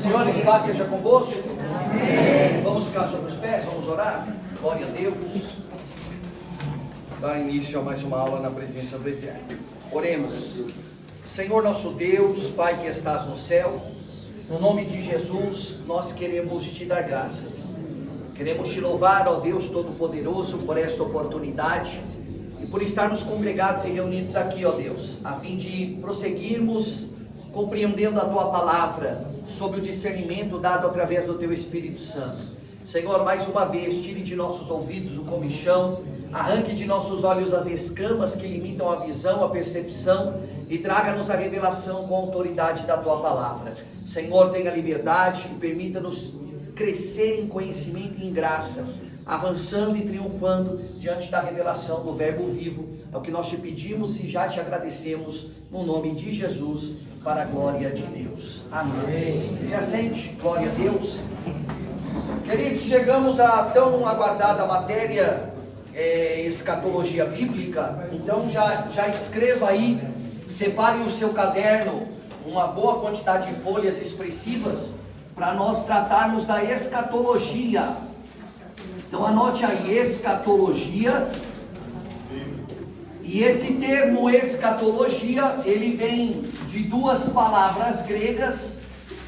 Senhor, a paz seja convosco. Amém. Vamos ficar sobre os pés, vamos orar. Glória a Deus. Dá início a mais uma aula na presença do Eterno. Oremos. Senhor nosso Deus, Pai que estás no céu, no nome de Jesus, nós queremos te dar graças. Queremos te louvar, ó Deus Todo-Poderoso, por esta oportunidade e por estarmos congregados e reunidos aqui, ó Deus, a fim de prosseguirmos compreendendo a Tua Palavra, sob o discernimento dado através do Teu Espírito Santo. Senhor, mais uma vez, tire de nossos ouvidos o comichão, arranque de nossos olhos as escamas que limitam a visão, a percepção, e traga-nos a revelação com a autoridade da Tua Palavra. Senhor, tenha liberdade e permita-nos crescer em conhecimento e em graça, avançando e triunfando diante da revelação do Verbo vivo. É o que nós te pedimos e já te agradecemos, no nome de Jesus, para a glória de Deus. Amém. Se assente, glória a Deus. Queridos, chegamos à tão aguardada matéria escatologia bíblica. Então já escreva aí, separe o seu caderno, uma boa quantidade de folhas expressivas, para nós tratarmos da escatologia. Então anote aí, escatologia. E esse termo escatologia, ele vem de duas palavras gregas.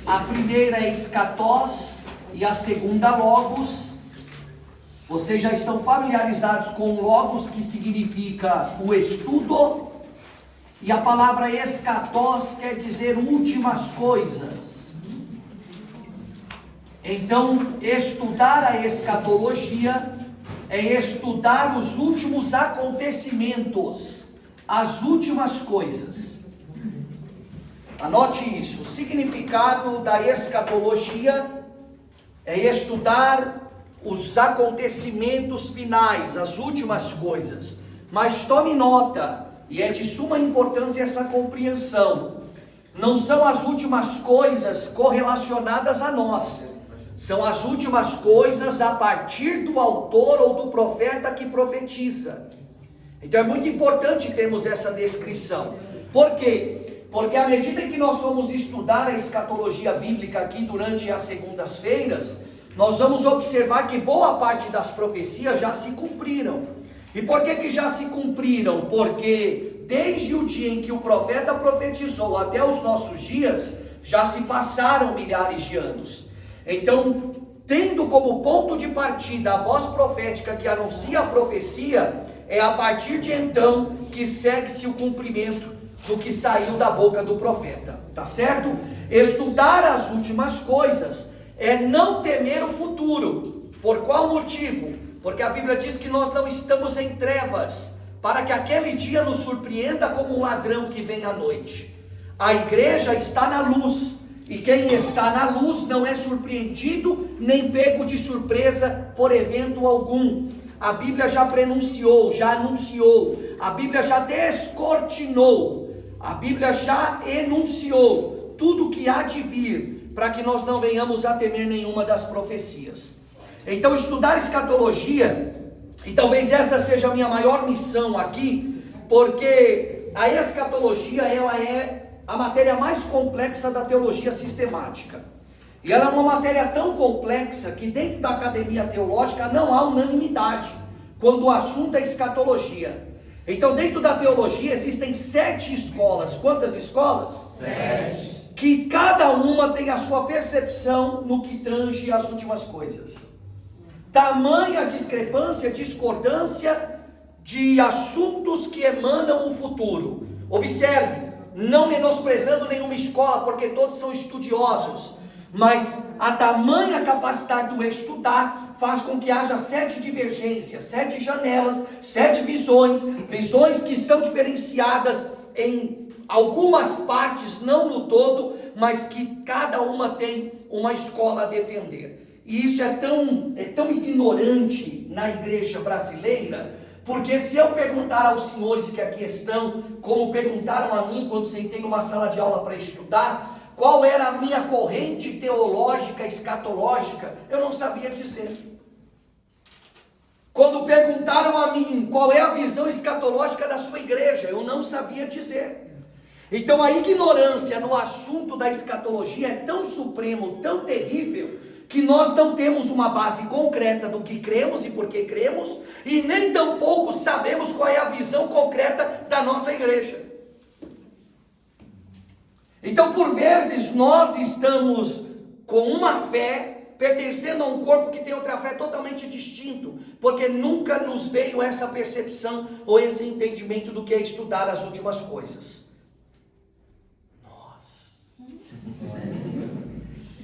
A primeira é escatós e a segunda logos. Vocês já estão familiarizados com logos, que significa o estudo, e a palavra escatós quer dizer últimas coisas. Então, estudar a escatologia é estudar os últimos acontecimentos, as últimas coisas. Anote isso, o significado da escatologia é estudar os acontecimentos finais, as últimas coisas. Mas tome nota, e é de suma importância essa compreensão, não são as últimas coisas correlacionadas a nós, são as últimas coisas a partir do autor ou do profeta que profetiza. Então é muito importante termos essa descrição. Por quê? Porque à medida que nós vamos estudar a escatologia bíblica aqui durante as segundas-feiras, nós vamos observar que boa parte das profecias já se cumpriram. E por que já se cumpriram? Porque desde o dia em que o profeta profetizou até os nossos dias, já se passaram milhares de anos. Então, tendo como ponto de partida a voz profética que anuncia a profecia, é a partir de então que segue-se o cumprimento do que saiu da boca do profeta, tá certo? Estudar as últimas coisas é não temer o futuro. Por qual motivo? Porque a Bíblia diz que nós não estamos em trevas, para que aquele dia nos surpreenda como um ladrão que vem à noite. A igreja está na luz, e quem está na luz não é surpreendido, nem pego de surpresa por evento algum. A Bíblia já prenunciou, já anunciou, a Bíblia já descortinou, a Bíblia já enunciou tudo que há de vir, para que nós não venhamos a temer nenhuma das profecias. Então, estudar escatologia, e talvez essa seja a minha maior missão aqui, porque a escatologia, ela é a matéria mais complexa da teologia sistemática. E ela é uma matéria tão complexa que dentro da academia teológica não há unanimidade quando o assunto é escatologia. Então, dentro da teologia existem 7 escolas. Quantas escolas? 7. Que cada uma tem a sua percepção no que tange as últimas coisas. Tamanha discrepância, discordância de assuntos que emanam o futuro. Observe, não menosprezando nenhuma escola, porque todos são estudiosos, mas a tamanha capacidade do estudar faz com que haja 7 divergências, 7 janelas, 7 visões que são diferenciadas em algumas partes, não no todo, mas que cada uma tem uma escola a defender. E isso é tão ignorante na igreja brasileira, porque se eu perguntar aos senhores que aqui estão, como perguntaram a mim quando sentei numa sala de aula para estudar, qual era a minha corrente teológica, escatológica, eu não sabia dizer. Quando perguntaram a mim qual é a visão escatológica da sua igreja, eu não sabia dizer. Então a ignorância no assunto da escatologia é tão supremo, tão terrível, que nós não temos uma base concreta do que cremos e por que cremos, e nem tampouco sabemos qual é a visão concreta da nossa igreja. Então por vezes nós estamos com uma fé, pertencendo a um corpo que tem outra fé totalmente distinto, porque nunca nos veio essa percepção ou esse entendimento do que é estudar as últimas coisas.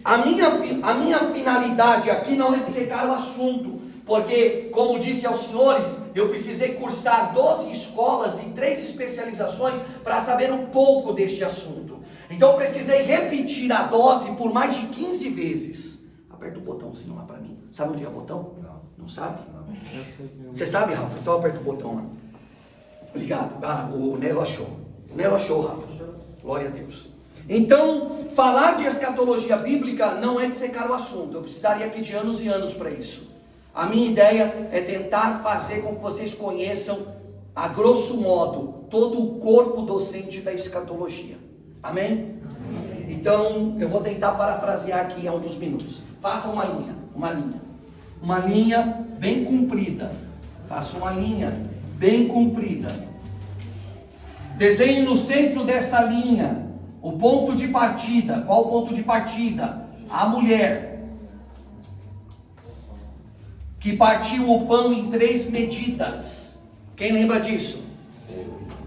A minha finalidade aqui não é dissecar o assunto, porque, como disse aos senhores, eu precisei cursar 12 escolas e 3 especializações para saber um pouco deste assunto. Então eu precisei repetir a dose por mais de 15 vezes. Aperta o botãozinho lá para mim. Sabe onde é o botão? Não sabe? Você sabe, Rafa? Então aperta o botão lá. Obrigado. O Nelo achou. O Nelo achou, Rafa. Glória a Deus. Então, falar de escatologia bíblica não é dissecar o assunto. Eu precisaria aqui de anos e anos para isso. A minha ideia é tentar fazer com que vocês conheçam, a grosso modo, todo o corpo docente da escatologia. Amém? Então, eu vou tentar parafrasear aqui em alguns minutos. Faça uma linha bem comprida. Faça uma linha bem comprida. Desenhe no centro dessa linha o ponto de partida. Qual o ponto de partida? A mulher que partiu o pão em 3 medidas. Quem lembra disso?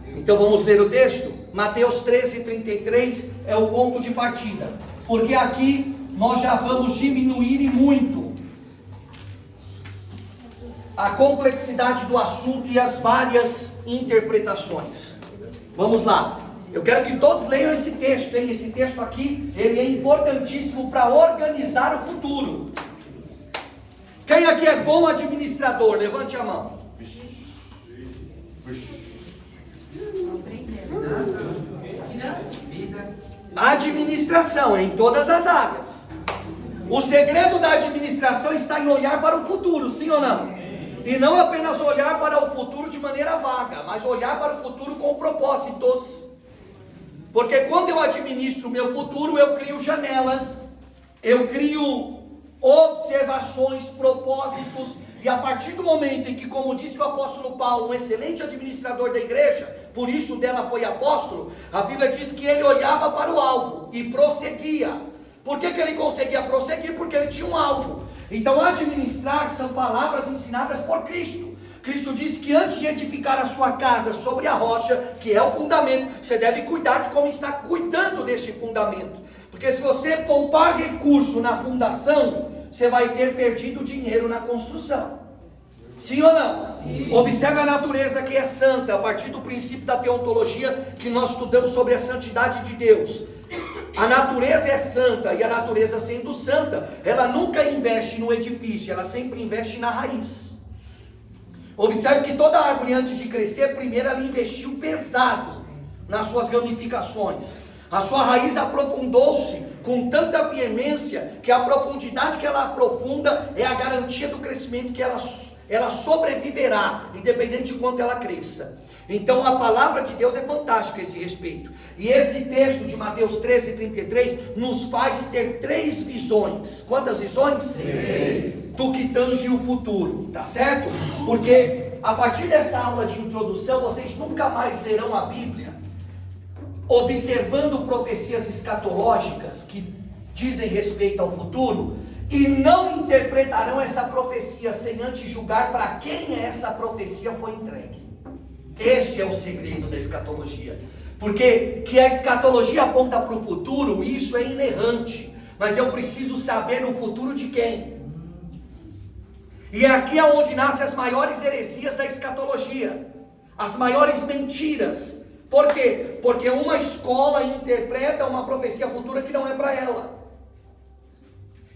Então vamos ler o texto. Mateus 13:33 é o ponto de partida, porque aqui nós já vamos diminuir e muito a complexidade do assunto e as várias interpretações. Vamos lá. Eu quero que todos leiam esse texto, hein? Esse texto aqui, ele é importantíssimo para organizar o futuro. Quem aqui é bom administrador? Levante a mão. Administração em todas as áreas. O segredo da administração está em olhar para o futuro, sim ou não? E não apenas olhar para o futuro de maneira vaga, mas olhar para o futuro com propósitos. Porque quando eu administro o meu futuro, eu crio janelas, eu crio observações, propósitos, e a partir do momento em que, como disse o apóstolo Paulo, um excelente administrador da igreja, por isso dela foi apóstolo, a Bíblia diz que ele olhava para o alvo e prosseguia. Por que ele conseguia prosseguir? Porque ele tinha um alvo. Então administrar são palavras ensinadas por Cristo. Cristo disse que antes de edificar a sua casa sobre a rocha, que é o fundamento, você deve cuidar de como está cuidando deste fundamento. Porque se você poupar recurso na fundação, você vai ter perdido dinheiro na construção. Sim ou não? Sim. Observe a natureza que é santa, a partir do princípio da teontologia que nós estudamos sobre a santidade de Deus. A natureza é santa, e a natureza sendo santa, ela nunca investe no edifício, ela sempre investe na raiz. Observe que toda árvore, antes de crescer, primeiro ela investiu pesado nas suas ramificações. A sua raiz aprofundou-se com tanta veemência que a profundidade que ela aprofunda é a garantia do crescimento que ela sobreviverá, independente de quanto ela cresça. Então a palavra de Deus é fantástica a esse respeito. E esse texto de Mateus 13:33 nos faz ter 3 visões. Quantas visões? 3. Do que tange o futuro, tá certo? Porque a partir dessa aula de introdução, vocês nunca mais lerão a Bíblia observando profecias escatológicas que dizem respeito ao futuro e não interpretarão essa profecia sem antes julgar para quem essa profecia foi entregue. Este é o segredo da escatologia. Porque que a escatologia aponta para o futuro, isso é inerrante. Mas eu preciso saber o futuro de quem? E é aqui onde nascem as maiores heresias da escatologia. As maiores mentiras. Por quê? Porque uma escola interpreta uma profecia futura que não é para ela.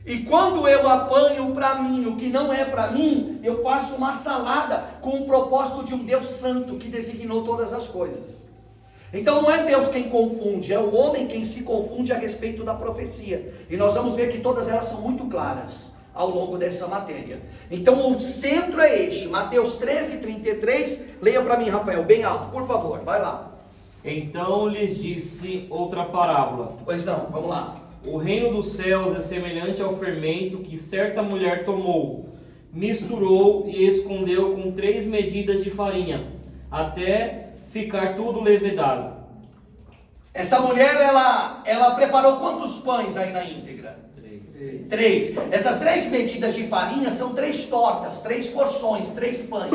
E quando eu apanho para mim o que não é para mim, eu faço uma salada com o propósito de um Deus santo que designou todas as coisas. Então não é Deus quem confunde, é o homem quem se confunde a respeito da profecia. E nós vamos ver que todas elas são muito claras ao longo dessa matéria. Então o centro é este, Mateus 13:33. Leia para mim, Rafael, bem alto, por favor, vai lá. Então lhes disse outra parábola. Pois não, vamos lá. O reino dos céus é semelhante ao fermento que certa mulher tomou, misturou e escondeu com 3 medidas de farinha, até ficar tudo levedado. Essa mulher, ela preparou quantos pães aí na íntegra? 3. Essas 3 medidas de farinha são 3 tortas, 3 porções, 3 pães.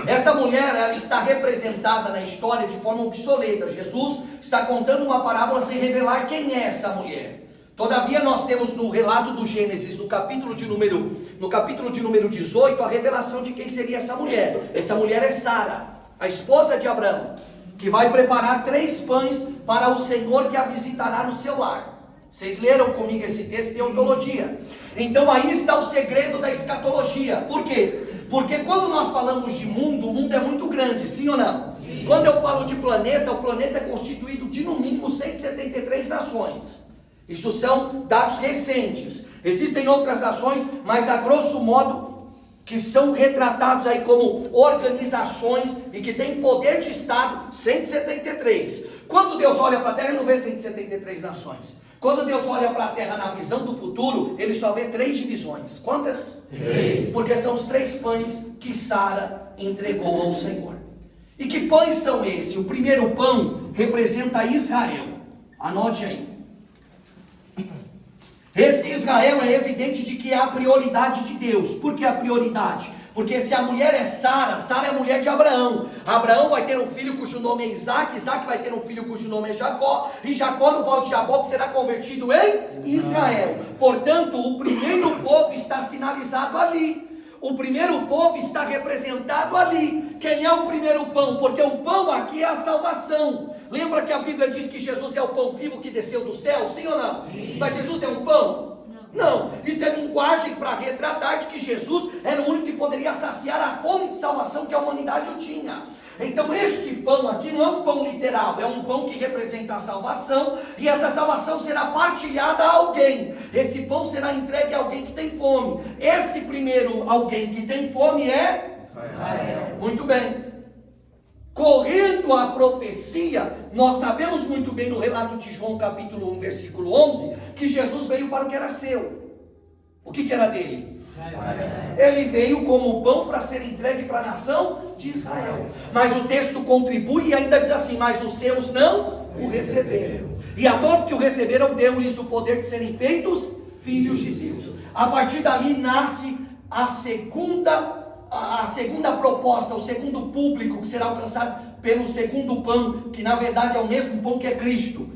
Esta mulher, ela está representada na história de forma obsoleta. Jesus está contando uma parábola sem revelar quem é essa mulher. Todavia nós temos no relato do Gênesis, no capítulo de número 18, a revelação de quem seria essa mulher. Essa mulher é Sara, a esposa de Abraão, que vai preparar 3 pães para o Senhor que a visitará no seu lar. Vocês leram comigo esse texto de ontologia. Então aí está o segredo da escatologia. Por quê? Porque quando nós falamos de mundo, o mundo é muito grande, sim ou não? Sim. Quando eu falo de planeta, o planeta é constituído de no mínimo 173 nações. Isso são dados recentes. Existem outras nações, mas a grosso modo, que são retratados aí como organizações e que têm poder de Estado, 173. Quando Deus olha para a Terra, ele não vê 173 nações. Quando Deus olha para a Terra na visão do futuro, ele só vê 3 divisões. Quantas? 3. Porque são os 3 pães que Sara entregou ao Senhor. E que pães são esses? O primeiro pão representa Israel. Anote aí. Esse Israel é evidente de que é a prioridade de Deus. Por que a prioridade? Porque se a mulher é Sara, Sara é a mulher de Abraão. Abraão vai ter um filho cujo nome é Isaac, Isaac vai ter um filho cujo nome é Jacó, e Jacó no val de Jaboque será convertido em Israel. Portanto, o primeiro povo está sinalizado ali. O primeiro povo está representado ali. Quem é o primeiro pão? Porque o pão aqui é a salvação. Lembra que a Bíblia diz que Jesus é o pão vivo que desceu do céu? Sim ou não? Sim. Mas Jesus é um pão? Não. Isso é linguagem para retratar de que Jesus era o único que poderia saciar a fome de salvação que a humanidade tinha. Então este pão aqui não é um pão literal, é um pão que representa a salvação, e essa salvação será partilhada a alguém. Esse pão será entregue a alguém que tem fome. Esse primeiro alguém que tem fome é Israel. Muito bem. Correndo a profecia, nós sabemos muito bem no relato de João capítulo 1, versículo 11, que Jesus veio para o que era seu. O que era dele? Ele veio como pão para ser entregue para a nação de Israel. Mas o texto contribui e ainda diz assim: mas os seus não o receberam. E a todos que o receberam, deu-lhes o poder de serem feitos filhos de Deus. A partir dali nasce a segunda proposta, o segundo público que será alcançado pelo segundo pão, que na verdade é o mesmo pão que é Cristo.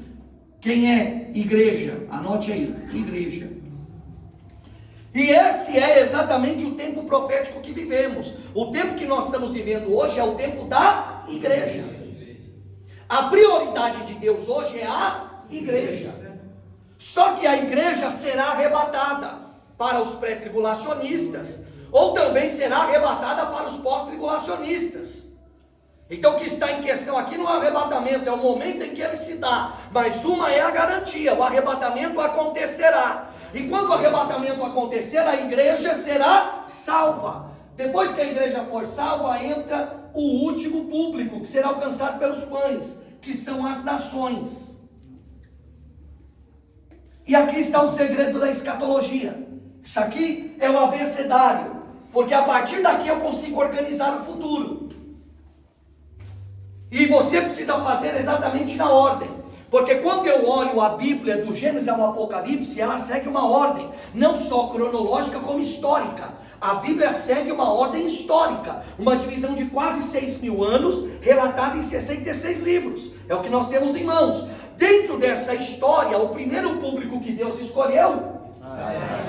Quem é? Igreja. Anote aí, igreja. E esse é exatamente o tempo profético que vivemos. O tempo que nós estamos vivendo hoje é o tempo da igreja. A prioridade de Deus hoje é a igreja. Só que a igreja será arrebatada para os pré-tribulacionistas, ou também será arrebatada para os pós-tribulacionistas. Então o que está em questão aqui não é o arrebatamento, é o momento em que ele se dá. Mas uma é a garantia: o arrebatamento acontecerá. E quando o arrebatamento acontecer, a igreja será salva. Depois que a igreja for salva, entra o último público, que será alcançado pelos pães, que são as nações. E aqui está o segredo da escatologia. Isso aqui é o abecedário, porque a partir daqui eu consigo organizar o futuro. E você precisa fazer exatamente na ordem. Porque quando eu olho a Bíblia do Gênesis ao Apocalipse, ela segue uma ordem, não só cronológica como histórica. A Bíblia segue uma ordem histórica, uma divisão de quase 6.000 anos, relatada em 66 livros. É o que nós temos em mãos. Dentro dessa história, o primeiro público que Deus escolheu,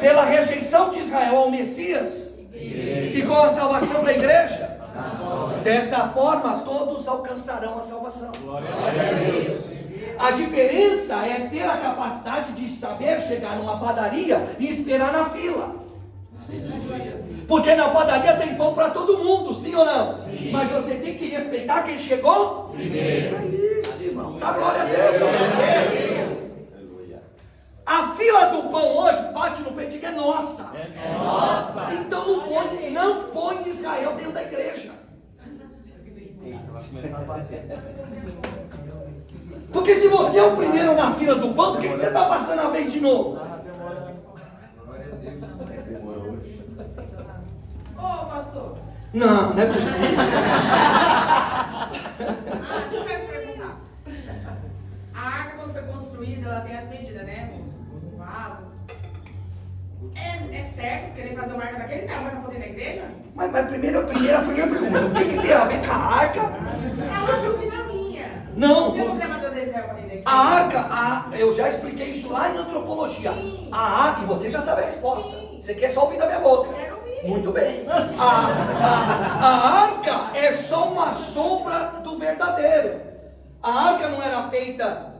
pela rejeição de Israel ao Messias, e com a salvação da igreja, dessa forma todos alcançarão a salvação. Glória a Deus. A diferença é ter a capacidade de saber chegar numa padaria e esperar na fila. Porque na padaria tem pão para todo mundo, sim ou não? Sim. Mas você tem que respeitar quem chegou primeiro. É isso, irmão. Dá glória a Deus. A fila do pão hoje, bate no peito e diz: é nossa. É nossa. Então não põe Israel dentro da igreja. Vai começar a bater. Porque se você é o primeiro na fila do pão, por que você está passando a vez de novo? Ô, pastor. Não é possível. Deixa eu perguntar. A arca, quando foi construída, ela tem as medidas, né? O vaso. É certo querer fazer uma arca daquele tamanho para poder ir na igreja? Mas a primeira pergunta, o que tem a ver com a arca? Ela não fiz a minha. Não. Você não leva trazer Israel para dentro da igreja? A arca, eu já expliquei isso lá em antropologia. Sim. A arca, e você já sabe a resposta. Sim. Você quer só ouvir da minha boca. Quero ouvir. Muito bem. A arca é só uma sombra do verdadeiro. A arca não era feita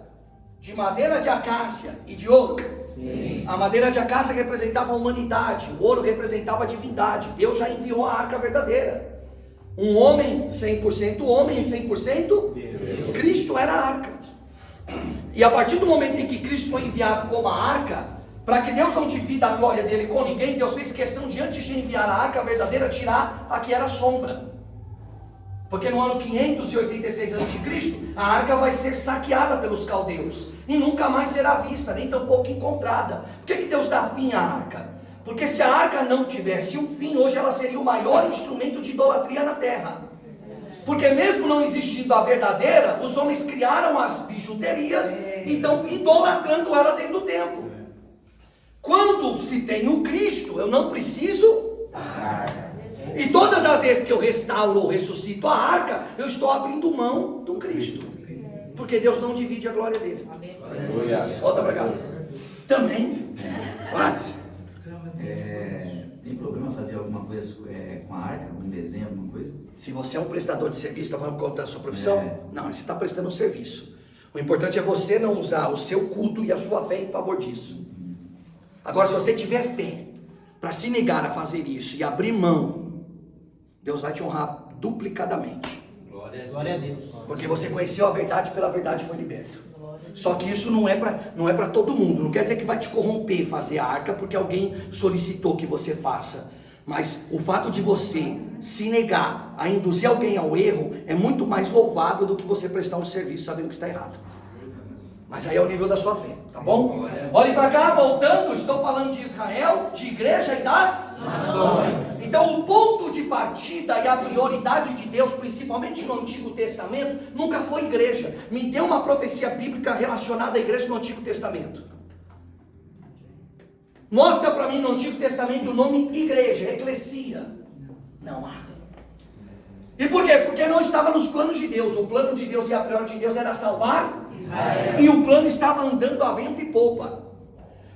de madeira de acácia e de ouro. Sim. A madeira de acácia representava a humanidade, o ouro representava a divindade. Deus já enviou a arca verdadeira. Um homem 100% homem e 100% Deus. Cristo era a arca. E a partir do momento em que Cristo foi enviado como a arca, para que Deus não divida a glória dele com ninguém, Deus fez questão de, antes de enviar a arca verdadeira, tirar a que era sombra. Porque no ano 586 a.C., a arca vai ser saqueada pelos caldeus e nunca mais será vista, nem tampouco encontrada. Por que Deus dá fim à arca? Porque se a arca não tivesse um fim, hoje ela seria o maior instrumento de idolatria na terra. Porque mesmo não existindo a verdadeira, os homens criaram as bijuterias e estão idolatrando ela dentro do templo. Quando se tem o Cristo, eu não preciso da arca. E todas as vezes que eu restauro ou ressuscito a arca, eu estou abrindo mão do Cristo. Porque Deus não divide a glória dele. Volta para cá. Também. Quase. Tem problema fazer alguma coisa com a arca? Um desenho, alguma coisa? Se você é um prestador de serviço, está falando qual é a sua profissão? Não, você está prestando um serviço. O importante é você não usar o seu culto e a sua fé em favor disso. Agora, se você tiver fé para se negar a fazer isso e abrir mão, Deus vai te honrar duplicadamente. Glória a Deus. Porque você conheceu a verdade, pela verdade foi liberto. Só que isso não é para todo mundo. Não quer dizer que vai te corromper fazer a arca porque alguém solicitou que você faça. Mas o fato de você se negar a induzir alguém ao erro é muito mais louvável do que você prestar um serviço sabendo que está errado. Mas aí é o nível da sua fé, tá bom? Olhem para cá, voltando, estou falando de Israel, de igreja e das nações. Então o ponto de partida e a prioridade de Deus, principalmente no Antigo Testamento, nunca foi igreja. Me dê uma profecia bíblica relacionada à igreja no Antigo Testamento. Mostra para mim no Antigo Testamento o nome igreja, eclesia. Não há. E por quê? Porque não estava nos planos de Deus. O plano de Deus e a prioridade de Deus era salvar Israel. E o plano estava andando a vento e popa.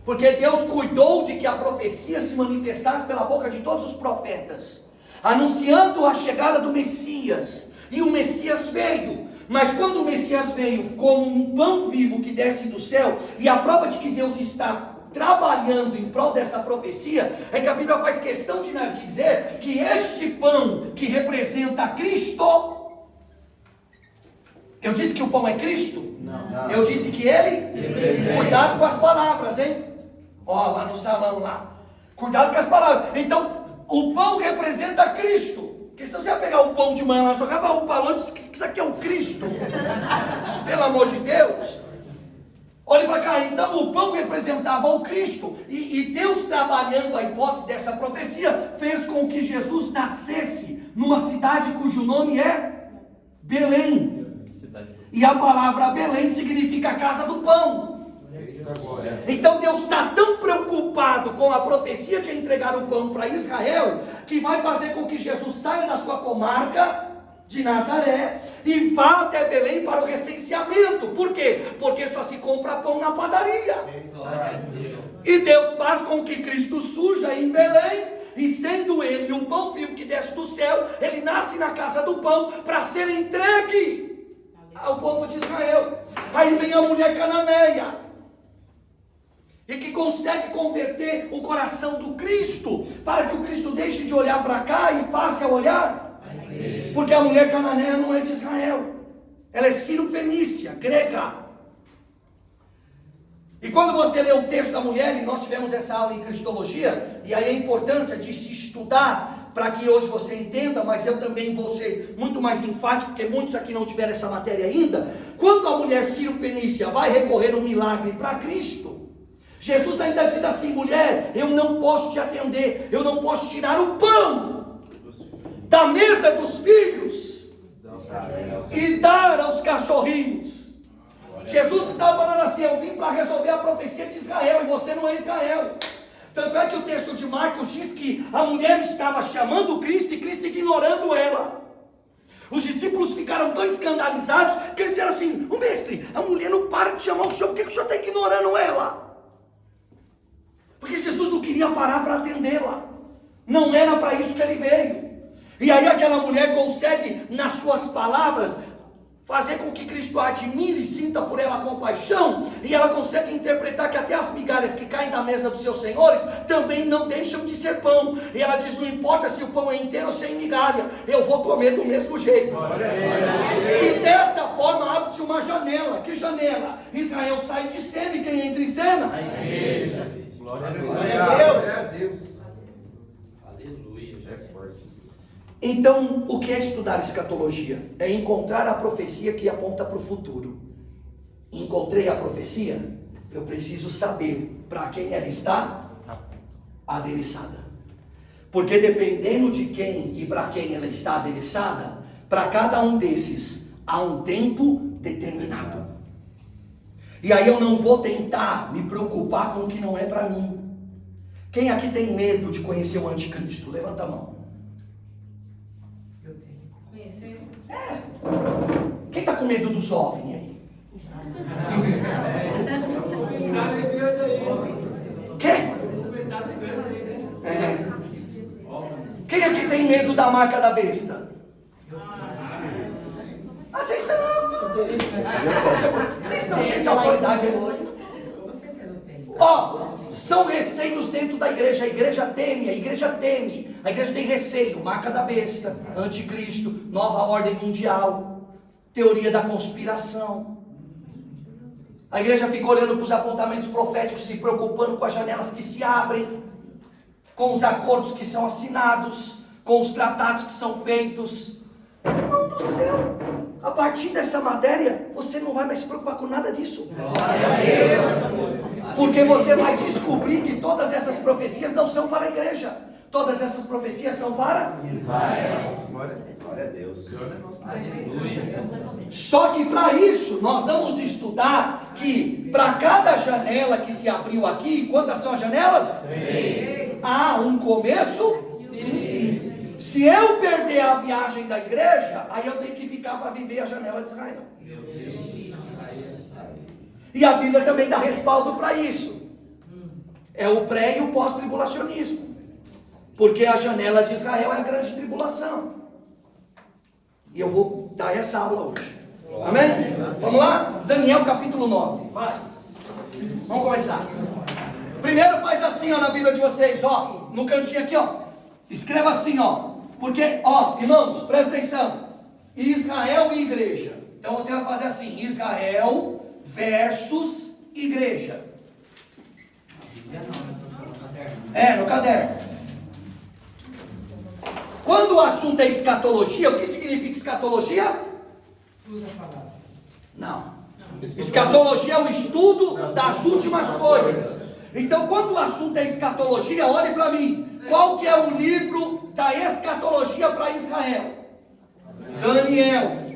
Porque Deus cuidou de que a profecia se manifestasse pela boca de todos os profetas, anunciando a chegada do Messias. E o Messias veio. Mas quando o Messias veio como um pão vivo que desce do céu, e a prova de que Deus está trabalhando em prol dessa profecia, é que a Bíblia faz questão de dizer que este pão que representa Cristo, eu disse que o pão é Cristo? Não. Eu disse que ele? Cuidado com as palavras, hein? Ó, lá no salão lá. Cuidado com as palavras. Então, o pão representa Cristo. Porque se você vai pegar o pão de manhã lá na sua casa, o balão diz que isso aqui é o Cristo. Pelo amor de Deus. Olhe para cá, então o pão representava o Cristo, e Deus, trabalhando a hipótese dessa profecia, fez com que Jesus nascesse numa cidade cujo nome é Belém. E a palavra Belém significa casa do pão. Então Deus está tão preocupado com a profecia de entregar o pão para Israel, que vai fazer com que Jesus saia da sua comarca de Nazaré e vá até Belém para o recenseamento. Por quê? Porque só se compra pão na padaria. E Deus faz com que Cristo surja em Belém, e sendo ele o pão vivo que desce do céu, ele nasce na casa do pão para ser entregue ao povo de Israel. Aí vem a mulher cananeia, e que consegue converter o coração do Cristo, para que o Cristo deixe de olhar para cá e passe a olhar. Porque a mulher cananeia não é de Israel, ela é sírio-fenícia, grega. E quando você lê o texto da mulher, e nós tivemos essa aula em Cristologia, e aí a importância de se estudar para que hoje você entenda, mas eu também vou ser muito mais enfático, porque muitos aqui não tiveram essa matéria ainda. Quando a mulher Sírio-Fenícia vai recorrer um milagre para Cristo, Jesus ainda diz assim: mulher, eu não posso te atender, eu não posso tirar o pão da mesa dos filhos e dar aos cachorrinhos. Jesus estava falando assim: eu vim para resolver a profecia de Israel, e você não é Israel. Tanto é que o texto de Marcos diz que a mulher estava chamando Cristo e Cristo ignorando ela. Os discípulos ficaram tão escandalizados que eles disseram assim: o mestre, a mulher não para de chamar o senhor, por que o senhor está ignorando ela? Porque Jesus não queria parar para atendê-la, não era para isso que ele veio. E aí aquela mulher consegue, nas suas palavras, fazer com que Cristo a admire e sinta por ela compaixão, e ela consegue interpretar que até as migalhas que caem da mesa dos seus senhores também não deixam de ser pão. E ela diz: não importa se o pão é inteiro ou sem migalha, eu vou comer do mesmo jeito. E dessa forma abre-se uma janela. Que janela? Israel sai de cena, e quem entra em cena? A igreja. Glória a Deus. Glória a Deus. Aleluia. É forte. Então, o que é estudar escatologia? É encontrar a profecia que aponta para o futuro. Encontrei a profecia, eu preciso saber para quem ela está adereçada. Porque dependendo de quem e para quem ela está adereçada, para cada um desses há um tempo determinado. E aí eu não vou tentar me preocupar com o que não é para mim. Quem aqui tem medo de conhecer o anticristo? Levanta a mão. Conhecer? Quem está com medo dos OVNI aí? Quem? Quem aqui tem medo da marca da besta? Vocês estão cheios de autoridade. Com certeza eu tenho. Ó, são receios dentro da igreja. A igreja teme, a igreja teme. A igreja tem receio. Marca da besta, anticristo, nova ordem mundial, teoria da conspiração. A igreja fica olhando para os apontamentos proféticos, se preocupando com as janelas que se abrem, com os acordos que são assinados, com os tratados que são feitos. Irmão do céu, a partir dessa matéria, você não vai mais se preocupar com nada disso. Porque você vai descobrir que todas essas profecias não são para a igreja. Todas essas profecias são para Israel. Glória a Deus. Só que para isso, nós vamos estudar que para cada janela que se abriu aqui, quantas são as janelas? 3. Há um começo e um fim. Se eu perder a viagem da igreja, aí eu tenho que ficar para viver a janela de Israel. E a Bíblia também dá respaldo para isso. É o pré e o pós-tribulacionismo. Porque a janela de Israel é a grande tribulação. E eu vou dar essa aula hoje. Amém? Vamos lá? Daniel capítulo 9. Vai. Vamos começar. Primeiro faz assim, ó, na Bíblia de vocês, ó. No cantinho aqui, ó. Escreva assim, ó. Porque, ó, irmãos, presta atenção. Israel e igreja. Então você vai fazer assim: Israel versus igreja. No caderno. Quando o assunto é escatologia, o que significa escatologia? Não. Escatologia é o estudo das últimas coisas. Então, quando o assunto é escatologia, olhe para mim. Qual que é o livro da escatologia para Israel? Daniel.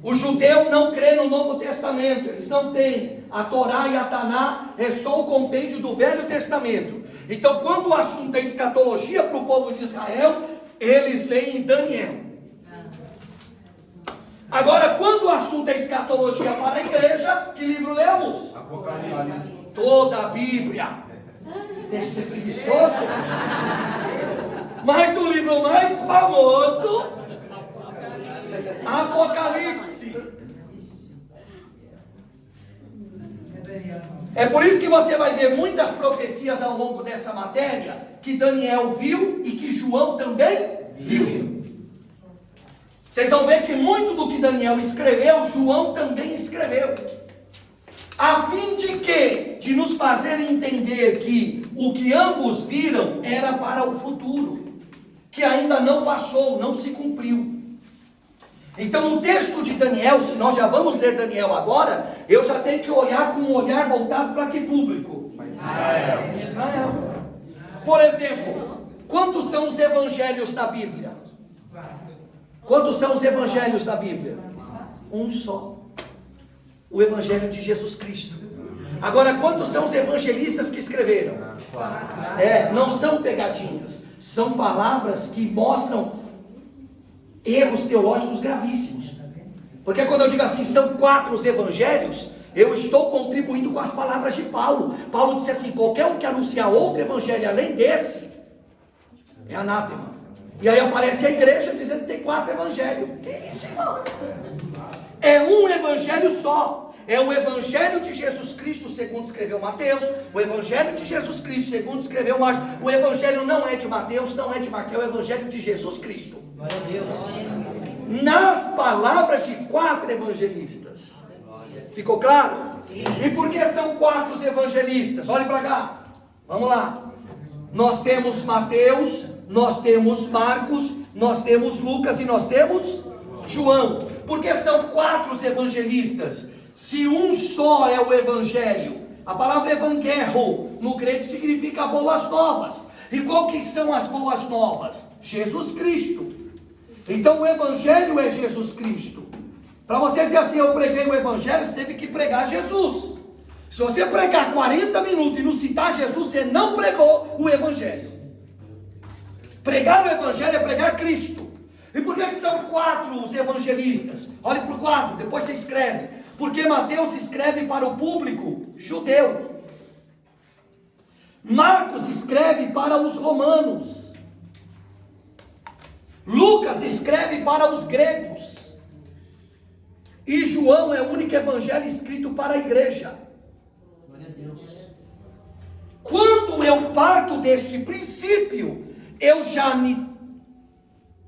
O judeu não crê no Novo Testamento. Eles não têm. A Torá e a Taná é só o compêndio do Velho Testamento. Então, quando o assunto é escatologia para o povo de Israel, eles leem Daniel. Agora, quando o assunto é escatologia para a igreja, que livro lemos? Apocalipse. Toda a Bíblia. Deixa de ser preguiçoso. Mas o livro mais famoso, Apocalipse. É por isso que você vai ver muitas profecias ao longo dessa matéria que Daniel viu e que João também viu. Vocês vão ver que muito do que Daniel escreveu, João também escreveu. A fim de quê? De nos fazer entender que o que ambos viram era para o futuro. que ainda não passou, não se cumpriu. Então no texto de Daniel, se nós já vamos ler Daniel agora, eu já tenho que olhar com um olhar voltado para que público? Israel. Por exemplo, quantos são os evangelhos da Bíblia? Quantos são os evangelhos da Bíblia? Um só. O evangelho de Jesus Cristo. Agora, quantos são os evangelistas que escreveram? Não são pegadinhas, são palavras que mostram erros teológicos gravíssimos. Porque quando eu digo assim, são 4 os evangelhos, eu estou contribuindo com as palavras de Paulo. Paulo disse assim: qualquer um que anunciar outro evangelho além desse, é anátema. E aí aparece a igreja dizendo que tem 4 evangelhos. Que isso, irmão? É um evangelho só. É o evangelho de Jesus Cristo segundo escreveu Mateus, o evangelho de Jesus Cristo segundo escreveu Marcos. O evangelho não é de Mateus, não é de Marcos, é o evangelho de Jesus Cristo. Glória a Deus. Nas palavras de 4 evangelistas. Ficou claro? Sim. E por que são 4 os evangelistas? Olhe para cá. Vamos lá. Nós temos Mateus, nós temos Marcos, nós temos Lucas e nós temos João. Por que são 4 os evangelistas? Se um só é o evangelho, a palavra evangelho no grego significa boas novas. E qual que são as boas novas? Jesus Cristo. Então o evangelho é Jesus Cristo. Para você dizer assim, eu preguei o evangelho, você teve que pregar Jesus. Se você pregar 40 minutos e não citar Jesus, você não pregou o evangelho. Pregar o evangelho é pregar Cristo. E por que são 4 os evangelistas? Olhe para o quadro, depois você escreve. Porque Mateus escreve para o público judeu. Marcos escreve para os romanos. Lucas escreve para os gregos. E João é o único evangelho escrito para a igreja. Glória a Deus. Quando eu parto deste princípio, eu já me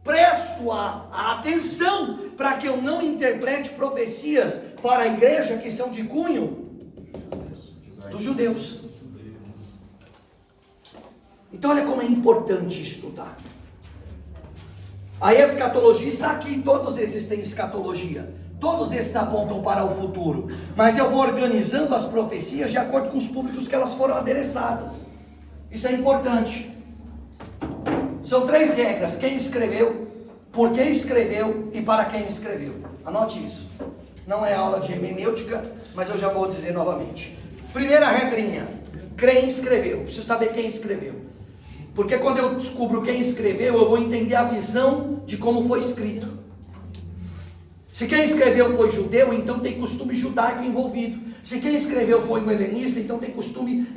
presto a atenção para que eu não interprete profecias para a igreja que são de cunho dos judeus. Então olha como é importante estudar. A escatologia está aqui, todos esses têm escatologia. Todos esses apontam para o futuro. Mas eu vou organizando as profecias de acordo com os públicos que elas foram adereçadas. Isso é importante. São 3 regras: quem escreveu, por que escreveu e para quem escreveu. Anote isso. Não é aula de hermenêutica, mas eu já vou dizer novamente. Primeira regrinha: quem escreveu. Preciso saber quem escreveu. Porque quando eu descubro quem escreveu, eu vou entender a visão de como foi escrito. Se quem escreveu foi judeu, então tem costume judaico envolvido. Se quem escreveu foi um helenista, então tem costume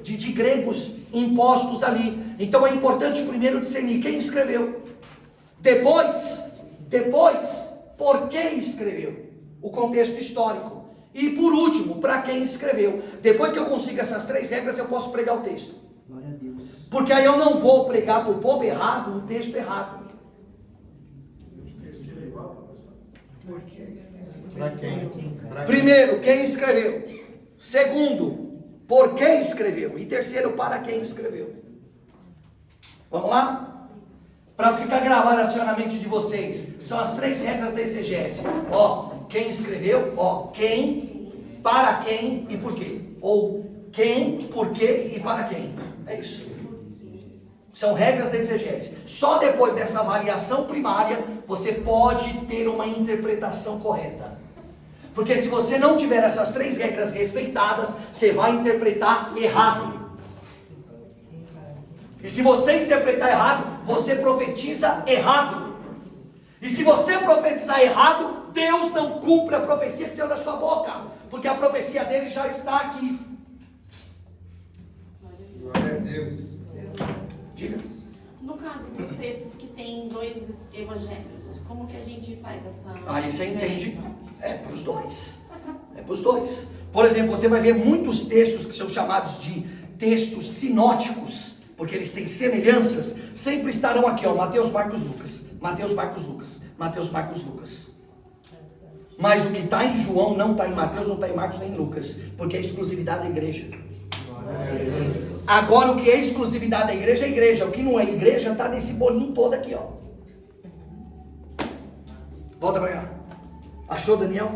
de gregos impostos ali. Então é importante primeiro discernir quem escreveu. Depois, por que escreveu? O contexto histórico. E por último, para quem escreveu. Depois que eu consigo essas 3 regras, eu posso pregar o texto. Glória a Deus. Porque aí eu não vou pregar para o povo errado o texto errado. Primeiro, quem escreveu. Segundo, por que escreveu. E terceiro, para quem escreveu. Vamos lá? Para ficar gravado assim na mente de vocês, são as 3 regras da exegese. Quem escreveu, quem, para quem e por quê. Ou quem, por quê e para quem. É isso. São regras da exegese. Só depois dessa avaliação primária, você pode ter uma interpretação correta. Porque se você não tiver essas 3 regras respeitadas, você vai interpretar errado. E se você interpretar errado, você profetiza errado. E se você profetizar errado, Deus não cumpre a profecia que saiu da sua boca. Porque a profecia dele já está aqui. Glória a Deus. Diga. No caso dos textos que tem 2 evangelhos, como que a gente faz essa... Aí você entende, é para os 2. É para os 2. Por exemplo, você vai ver muitos textos que são chamados de textos sinóticos, porque eles têm semelhanças, sempre estarão aqui, Mateus, Marcos, Lucas. Mateus, Marcos, Lucas. Mateus, Marcos, Lucas. Mas o que está em João não está em Mateus, não está em Marcos, nem em Lucas, porque é exclusividade da igreja. Agora o que é exclusividade da igreja é igreja. O que não é igreja está nesse bolinho todo aqui, ó. Volta para cá. Achou, Daniel?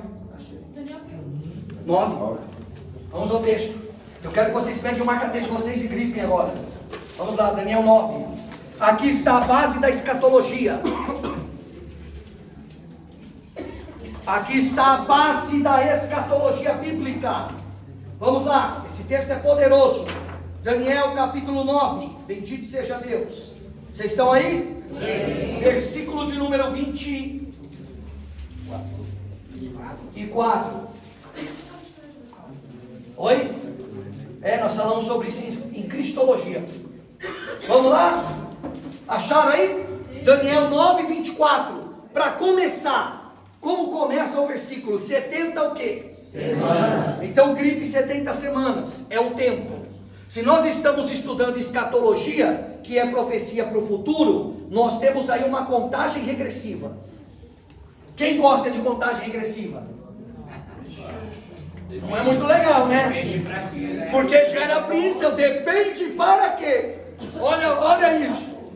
9. Vamos ao texto. Eu quero que vocês peguem o marca-texto de vocês e grifem agora. Vamos lá, Daniel 9. Aqui está a base da escatologia. Aqui está a base da escatologia bíblica. Vamos lá, esse texto é poderoso. Daniel capítulo 9. Bendito seja Deus. Vocês estão aí? Sim. Versículo de número 24. Oi? Nós falamos sobre isso em cristologia. Vamos lá? Acharam aí? Daniel 9, 24. Para começar, como começa o versículo? 70 o quê? Semanas. Então grife 70 semanas. É o tempo. Se nós estamos estudando escatologia, que é profecia para o futuro, nós temos aí uma contagem regressiva. Quem gosta de contagem regressiva? Não é muito legal, né? Porque gera príncipe, depende para quê? Olha isso.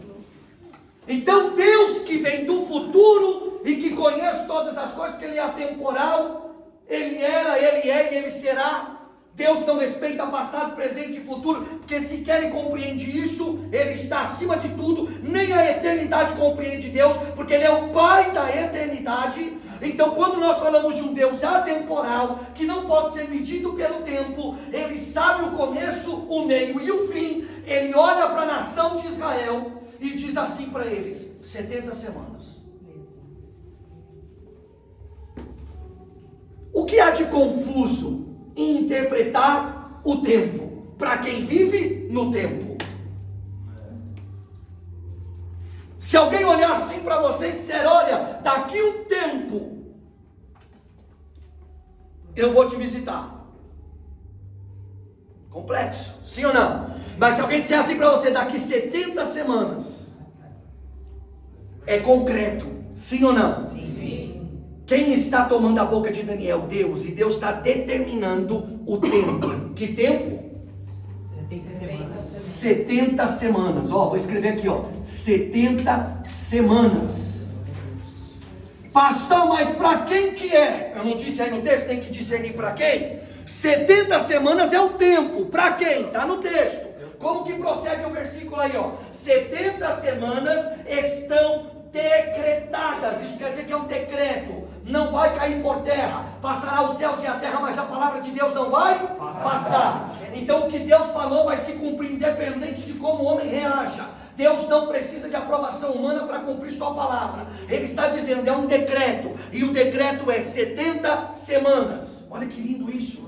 Então Deus que vem do futuro e que conhece todas as coisas, porque Ele é atemporal, Ele era, Ele é e Ele será. Deus não respeita passado, presente e futuro, porque sequer Ele compreende isso, Ele está acima de tudo, nem a eternidade compreende Deus, porque Ele é o Pai da eternidade. Então quando nós falamos de um Deus atemporal, que não pode ser medido pelo tempo, Ele sabe o começo, o meio e o fim. Ele olha para a nação de Israel e diz assim para eles: 70 semanas. O que há de confuso em interpretar o tempo para quem vive no tempo? Se alguém olhar assim para você e disser: olha, daqui um tempo eu vou te visitar. Complexo, sim ou não? Mas se alguém disser assim para você: daqui 70 semanas, é concreto, sim ou não? Sim. Quem está tomando a boca de Daniel? Deus. E Deus está determinando o tempo. Que tempo? 70 semanas. Vou escrever aqui, 70 semanas. Pastor, mas para quem que é? Eu não disse aí no texto, tem que discernir para quem? 70 semanas é o tempo. Para quem? Está no texto. Como que prossegue o versículo aí, 70 semanas estão decretadas. Isso quer dizer que é um decreto. Não vai cair por terra. Passará os céus e a terra, mas a palavra de Deus não vai passar. Então o que Deus falou vai se cumprir, independente de como o homem reaja. Deus não precisa de aprovação humana para cumprir sua palavra. Ele está dizendo, é um decreto. E o decreto é 70 semanas. Olha que lindo isso.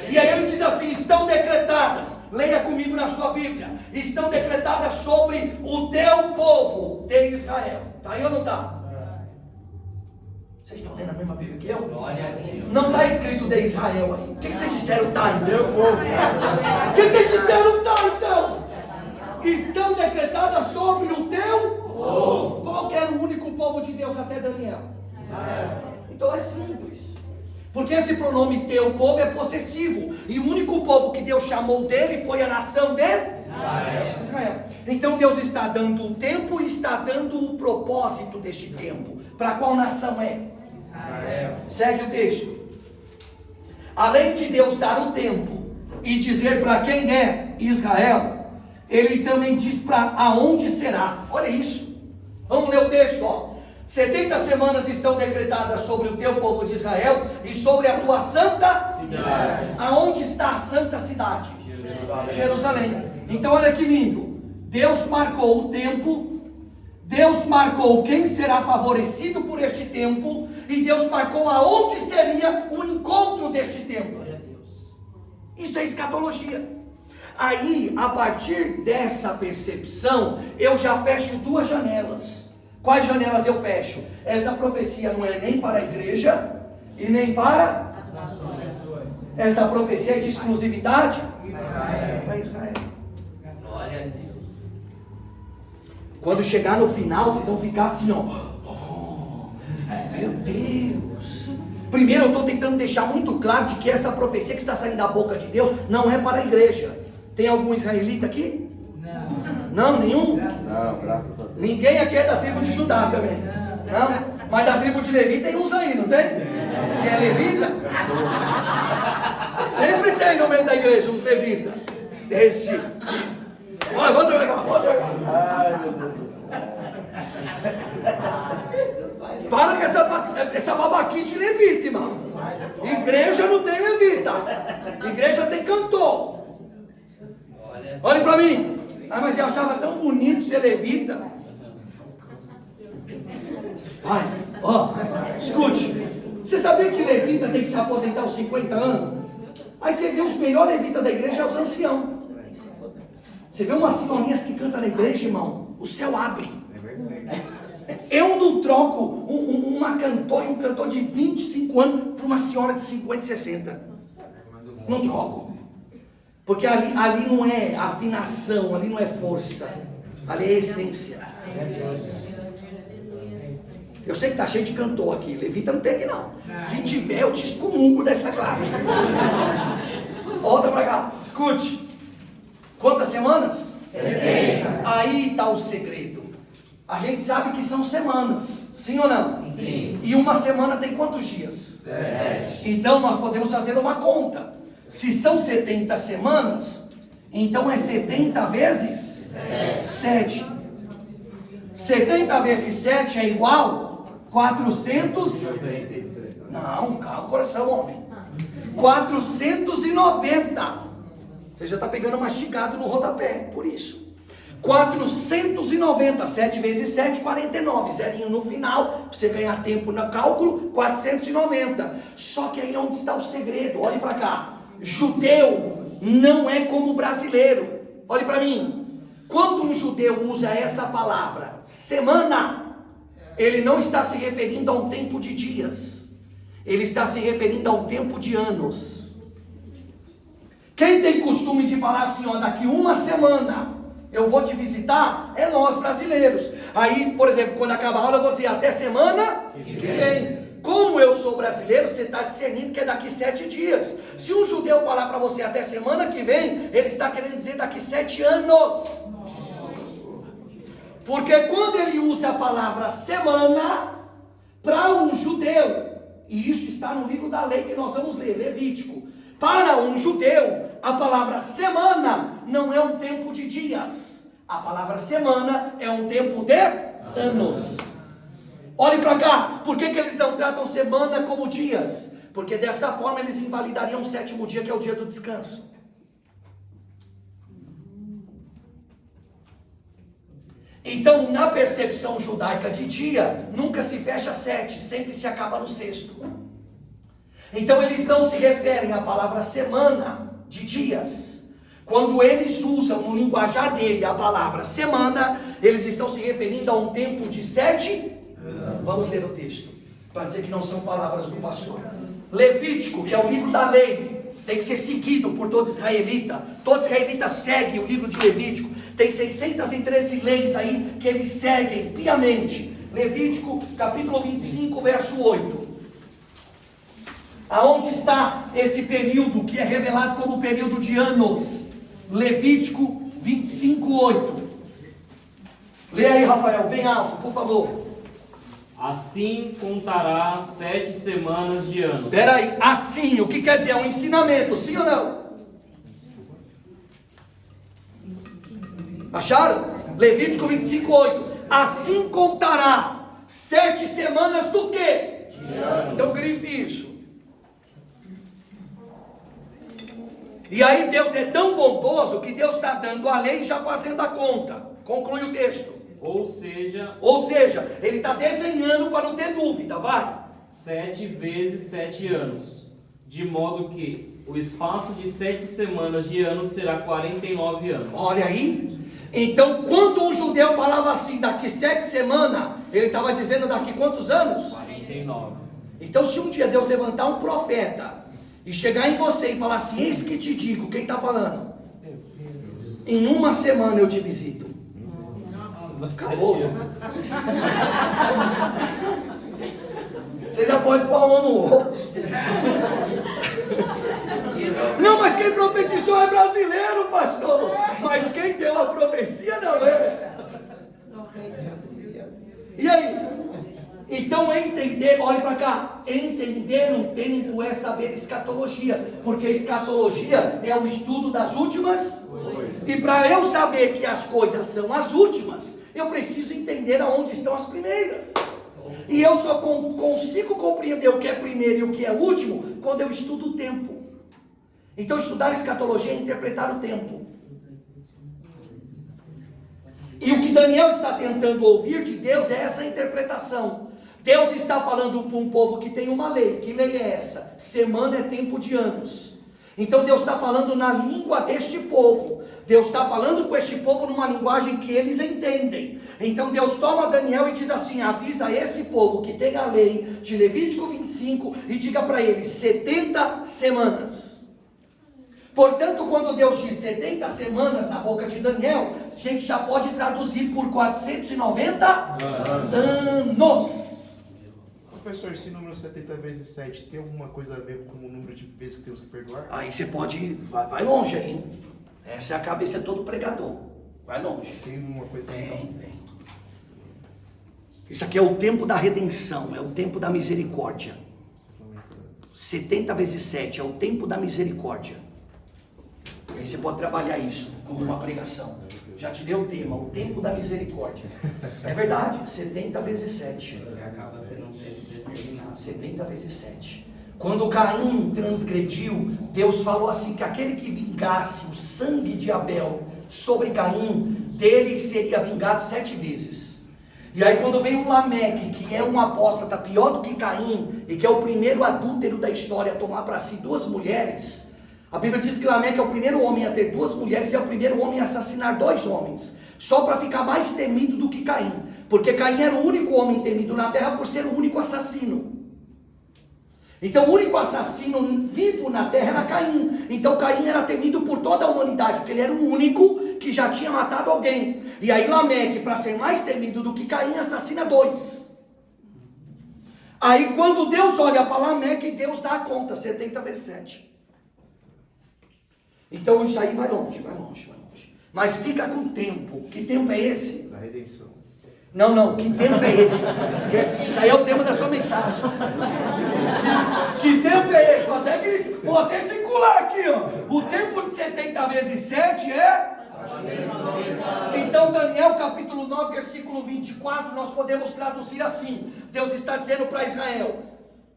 E aí ele diz assim: estão decretadas, leia comigo na sua Bíblia, estão decretadas sobre o teu povo de Israel. Está aí ou não está? Vocês estão lendo a mesma Bíblia que eu? Não está escrito de Israel aí. O que vocês disseram? Tá, então? O que vocês disseram? Tá, então? Estão decretadas sobre o teu povo. Qual que era o único povo de Deus até Daniel? Israel. Então é simples. Porque esse pronome teu povo é possessivo. E o único povo que Deus chamou dele foi a nação de Israel. Então Deus está dando o tempo e está dando o propósito deste tempo. Para qual nação é? Israel. Segue o texto. Além de Deus dar o tempo e dizer para quem é Israel, Ele também diz para aonde será. Olha isso. Vamos ler o texto, 70 semanas estão decretadas sobre o teu povo de Israel e sobre a tua santa cidade. Aonde está a santa cidade? Jerusalém. Então olha que lindo. Deus marcou o tempo, Deus marcou quem será favorecido por este tempo, e Deus marcou aonde seria o encontro deste tempo. Isso é escatologia. Aí, a partir dessa percepção, eu já fecho duas janelas. Quais janelas eu fecho? Essa profecia não é nem para a igreja e nem para as nações. Essa profecia é de exclusividade para Israel. Glória a Deus. Quando chegar no final, vocês vão ficar assim, meu Deus. Primeiro eu estou tentando deixar muito claro de que essa profecia que está saindo da boca de Deus não é para a igreja. Tem algum israelita aqui? Não, nenhum? Não, graças a Deus. Ninguém aqui é da tribo de Judá também. Não? Mas da tribo de Levi tem uns aí, não tem? Que é levita? Sempre tem no meio da igreja uns levitas. Esse. Olha, vamos trabalhar, vamos trabalhar. Ai, meu Deus do céu. Para com essa babaquice de levita, irmão. Igreja não tem levita. Igreja tem cantor. Olhe para mim. Ah, mas eu achava tão bonito ser levita. Vai, ó, escute. Você sabia que levita tem que se aposentar aos 50 anos? Aí você vê os melhores levitas da igreja, é os anciãos. Você vê umas senhorinhas que cantam na igreja, irmão, o céu abre. Eu não troco uma cantora e um cantor de 25 anos por uma senhora de 50, 60. Não troco. Porque ali não é afinação, ali não é força. Ali é essência. Eu sei que está cheio de cantor aqui. Levita não tem aqui não. Se tiver, eu te excomungo dessa classe. Volta para cá. Escute. Quantas semanas? 70. Aí está o segredo. A gente sabe que são semanas. Sim ou não? Sim. E uma semana tem quantos dias? 7. Então nós podemos fazer uma conta. Se são 70 semanas, então é 70 vezes 7. 70 vezes 7 é igual 400. Não, calma, coração, homem. 490. Você já está pegando mastigado no rodapé, por isso. 490, 7 vezes 7, 49. Zerinho no final, para você ganhar tempo no cálculo, 490. Só que aí é onde está o segredo. Olhe para cá. Judeu não é como brasileiro. Olhe para mim. Quando um judeu usa essa palavra, semana, ele não está se referindo a um tempo de dias. Ele está se referindo a um tempo de anos. Quem tem costume de falar assim, ó, daqui uma semana eu vou te visitar, é nós brasileiros. Aí, por exemplo, quando acabar a aula eu vou dizer até semana que vem. Como eu sou brasileiro, você está discernindo que é daqui 7 dias. Se um judeu falar para você até semana que vem, ele está querendo dizer daqui 7 anos. Porque quando ele usa a palavra semana, para um judeu, e isso está no livro da lei que nós vamos ler, Levítico. Para um judeu, a palavra semana não é um tempo de dias. A palavra semana é um tempo de anos. Olhe para cá, por que eles não tratam semana como dias? Porque desta forma eles invalidariam o 7º dia, que é o dia do descanso. Então, na percepção judaica de dia, nunca se fecha 7, sempre se acaba no 6º. Então eles não se referem à palavra semana de dias. Quando eles usam no linguajar dele a palavra semana, eles estão se referindo a um tempo de 7. Vamos ler o texto, para dizer que não são palavras do pastor. Levítico, que é o livro da lei, tem que ser seguido por todo israelita. Todo israelita segue o livro de Levítico. Tem 613 leis aí que eles seguem piamente. Levítico, capítulo 25, verso 8. Aonde está esse período que é revelado como período de anos? Levítico 25, 8. Leia aí, Rafael, bem alto, por favor. Assim contará 7 semanas de ano. Espera aí, assim, o que quer dizer? É um ensinamento, sim ou não? Acharam? Levítico 25, 8. Assim contará 7 semanas do quê? Então grife isso. E aí Deus é tão bondoso que Deus está dando a lei e já fazendo a conta. Conclui o texto. Ou seja, ele está desenhando para não ter dúvida, vai. 7 vezes 7 anos. De modo que o espaço de 7 semanas de ano será 49 anos. Olha aí. Então, quando um judeu falava assim, daqui 7 semanas, ele estava dizendo daqui quantos anos? 49. Então, se um dia Deus levantar um profeta e chegar em você e falar assim, eis que te digo, quem está falando? Em uma semana eu te visito. Acabou. Você já pode pôr a mão no rosto. Não, mas quem profetizou é brasileiro, pastor. Mas quem deu a profecia não é. E aí? Então entender, olhe para cá, entender o tempo é saber escatologia, porque escatologia é o estudo das últimas, e para eu saber que as coisas são as últimas, eu preciso entender aonde estão as primeiras, e eu só consigo compreender o que é primeiro e o que é último, quando eu estudo o tempo. Então estudar escatologia é interpretar o tempo. E o que Daniel está tentando ouvir de Deus é essa interpretação. Deus está falando para um povo que tem uma lei. Que lei é essa? Semana é tempo de anos. Então Deus está falando na língua deste povo. Deus está falando com este povo numa linguagem que eles entendem. Então Deus toma Daniel e diz assim: avisa esse povo que tem a lei de Levítico 25 e diga para eles 70 semanas. Portanto, quando Deus diz 70 semanas na boca de Daniel, a gente já pode traduzir por 490 anos. Professor, esse número 70 vezes 7 tem alguma coisa a ver com o número de vezes que temos que perdoar? Aí você pode, vai longe aí, hein? Essa é a cabeça de todo pregador. Vai longe. Tem uma coisa Tem. Isso aqui é o tempo da redenção, é o tempo da misericórdia. 70 vezes 7 é o tempo da misericórdia. E aí você pode trabalhar isso como uma pregação. Já te deu o tema, o tempo da misericórdia. É verdade, 70 vezes 7. Acaba sendo um tempo determinado. 70 vezes 7. Quando Caim transgrediu, Deus falou assim, que aquele que vingasse o sangue de Abel sobre Caim, dele seria vingado 7 vezes. E aí quando vem o Lameque, que é um apóstata pior do que Caim, e que é o primeiro adúltero da história a tomar para si 2 mulheres, a Bíblia diz que Lameque é o primeiro homem a ter 2 mulheres e é o primeiro homem a assassinar 2 homens, só para ficar mais temido do que Caim, porque Caim era o único homem temido na terra por ser o único assassino. Então o único assassino vivo na terra era Caim. Então Caim era temido por toda a humanidade, porque ele era o único que já tinha matado alguém. E aí Lameque, para ser mais temido do que Caim, assassina 2. Aí quando Deus olha para Lameque, Deus dá a conta, 70 vezes 7. Então isso aí vai longe. Mas fica com tempo. Que tempo é esse? da redenção. Não, que tempo é esse? Isso aí é o tema da sua mensagem. Que tempo é esse? Vou até circular aqui, ó. O tempo de 70 vezes 7 é? Então Daniel capítulo 9, versículo 24, nós podemos traduzir assim. Deus está dizendo para Israel: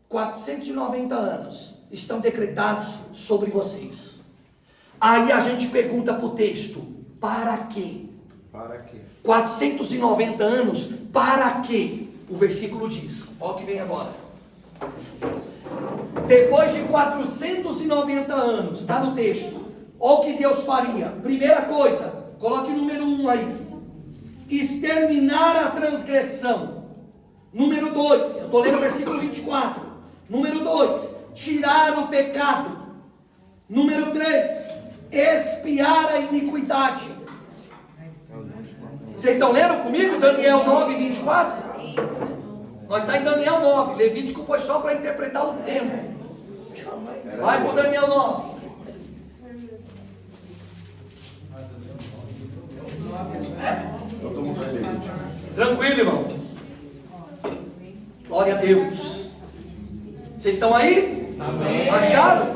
490 anos estão decretados sobre vocês. Aí a gente pergunta para o texto: para quê? Para quê? 490 anos, para quê? O versículo diz, olha o que vem agora. Depois de 490 anos, está no texto, olha o que Deus faria. Primeira coisa, coloque o número 1 aí: exterminar a transgressão. Número 2, eu estou lendo o versículo 24. Número 2, tirar o pecado. Número 3, expiar a iniquidade. Vocês estão lendo comigo Daniel 9, 24? Nós estamos em Daniel 9. Levítico foi só para interpretar o tempo. Vai para o Daniel 9. Eu tomo para Levítico. Tranquilo, irmão. Glória a Deus. Vocês estão aí? Amém. Acharam?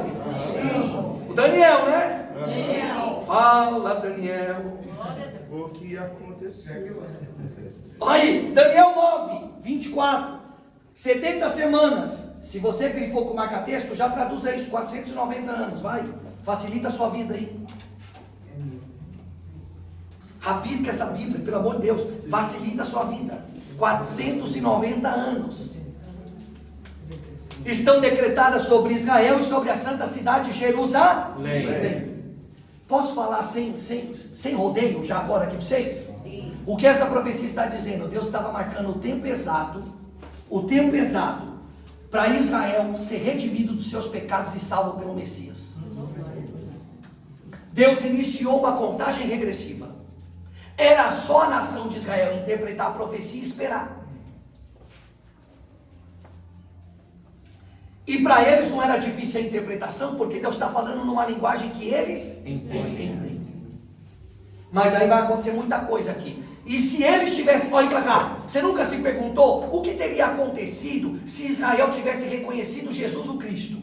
O Daniel, né? Daniel. Fala, Daniel. O que aconteceu? Olha aí, Daniel 9, 24. 70 semanas. Se você grifou com marca-texto, já traduza isso. 490 anos, vai. Facilita a sua vida aí. Rabisca essa Bíblia, pelo amor de Deus. Facilita a sua vida. 490 anos. Estão decretadas sobre Israel e sobre a santa cidade de Jerusalém. Posso falar sem rodeio já agora aqui para vocês? Sim. O que essa profecia está dizendo? Deus estava marcando o tempo exato para Israel ser redimido dos seus pecados e salvo pelo Messias. Deus iniciou uma contagem regressiva. Era só a nação de Israel interpretar a profecia e esperar. E para eles não era difícil a interpretação, porque Deus está falando numa linguagem que eles entendem. Mas aí vai acontecer muita coisa aqui. E se eles tivessem, olha para cá, você nunca se perguntou o que teria acontecido se Israel tivesse reconhecido Jesus o Cristo?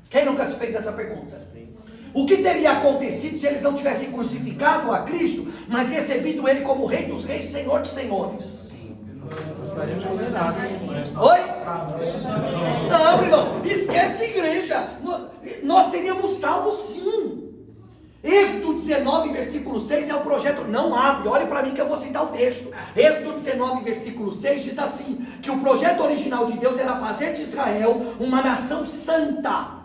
Quem nunca se fez essa pergunta? O que teria acontecido se eles não tivessem crucificado a Cristo, mas recebido Ele como Rei dos Reis, Senhor dos Senhores? Gostaríamos de condenados. Oi? Não, irmão, esquece a igreja. Nós seríamos salvos sim. Êxodo 19, versículo 6 é o projeto, não abre, olhe para mim que eu vou citar o texto. Êxodo 19, versículo 6 diz assim, que o projeto original de Deus era fazer de Israel uma nação santa,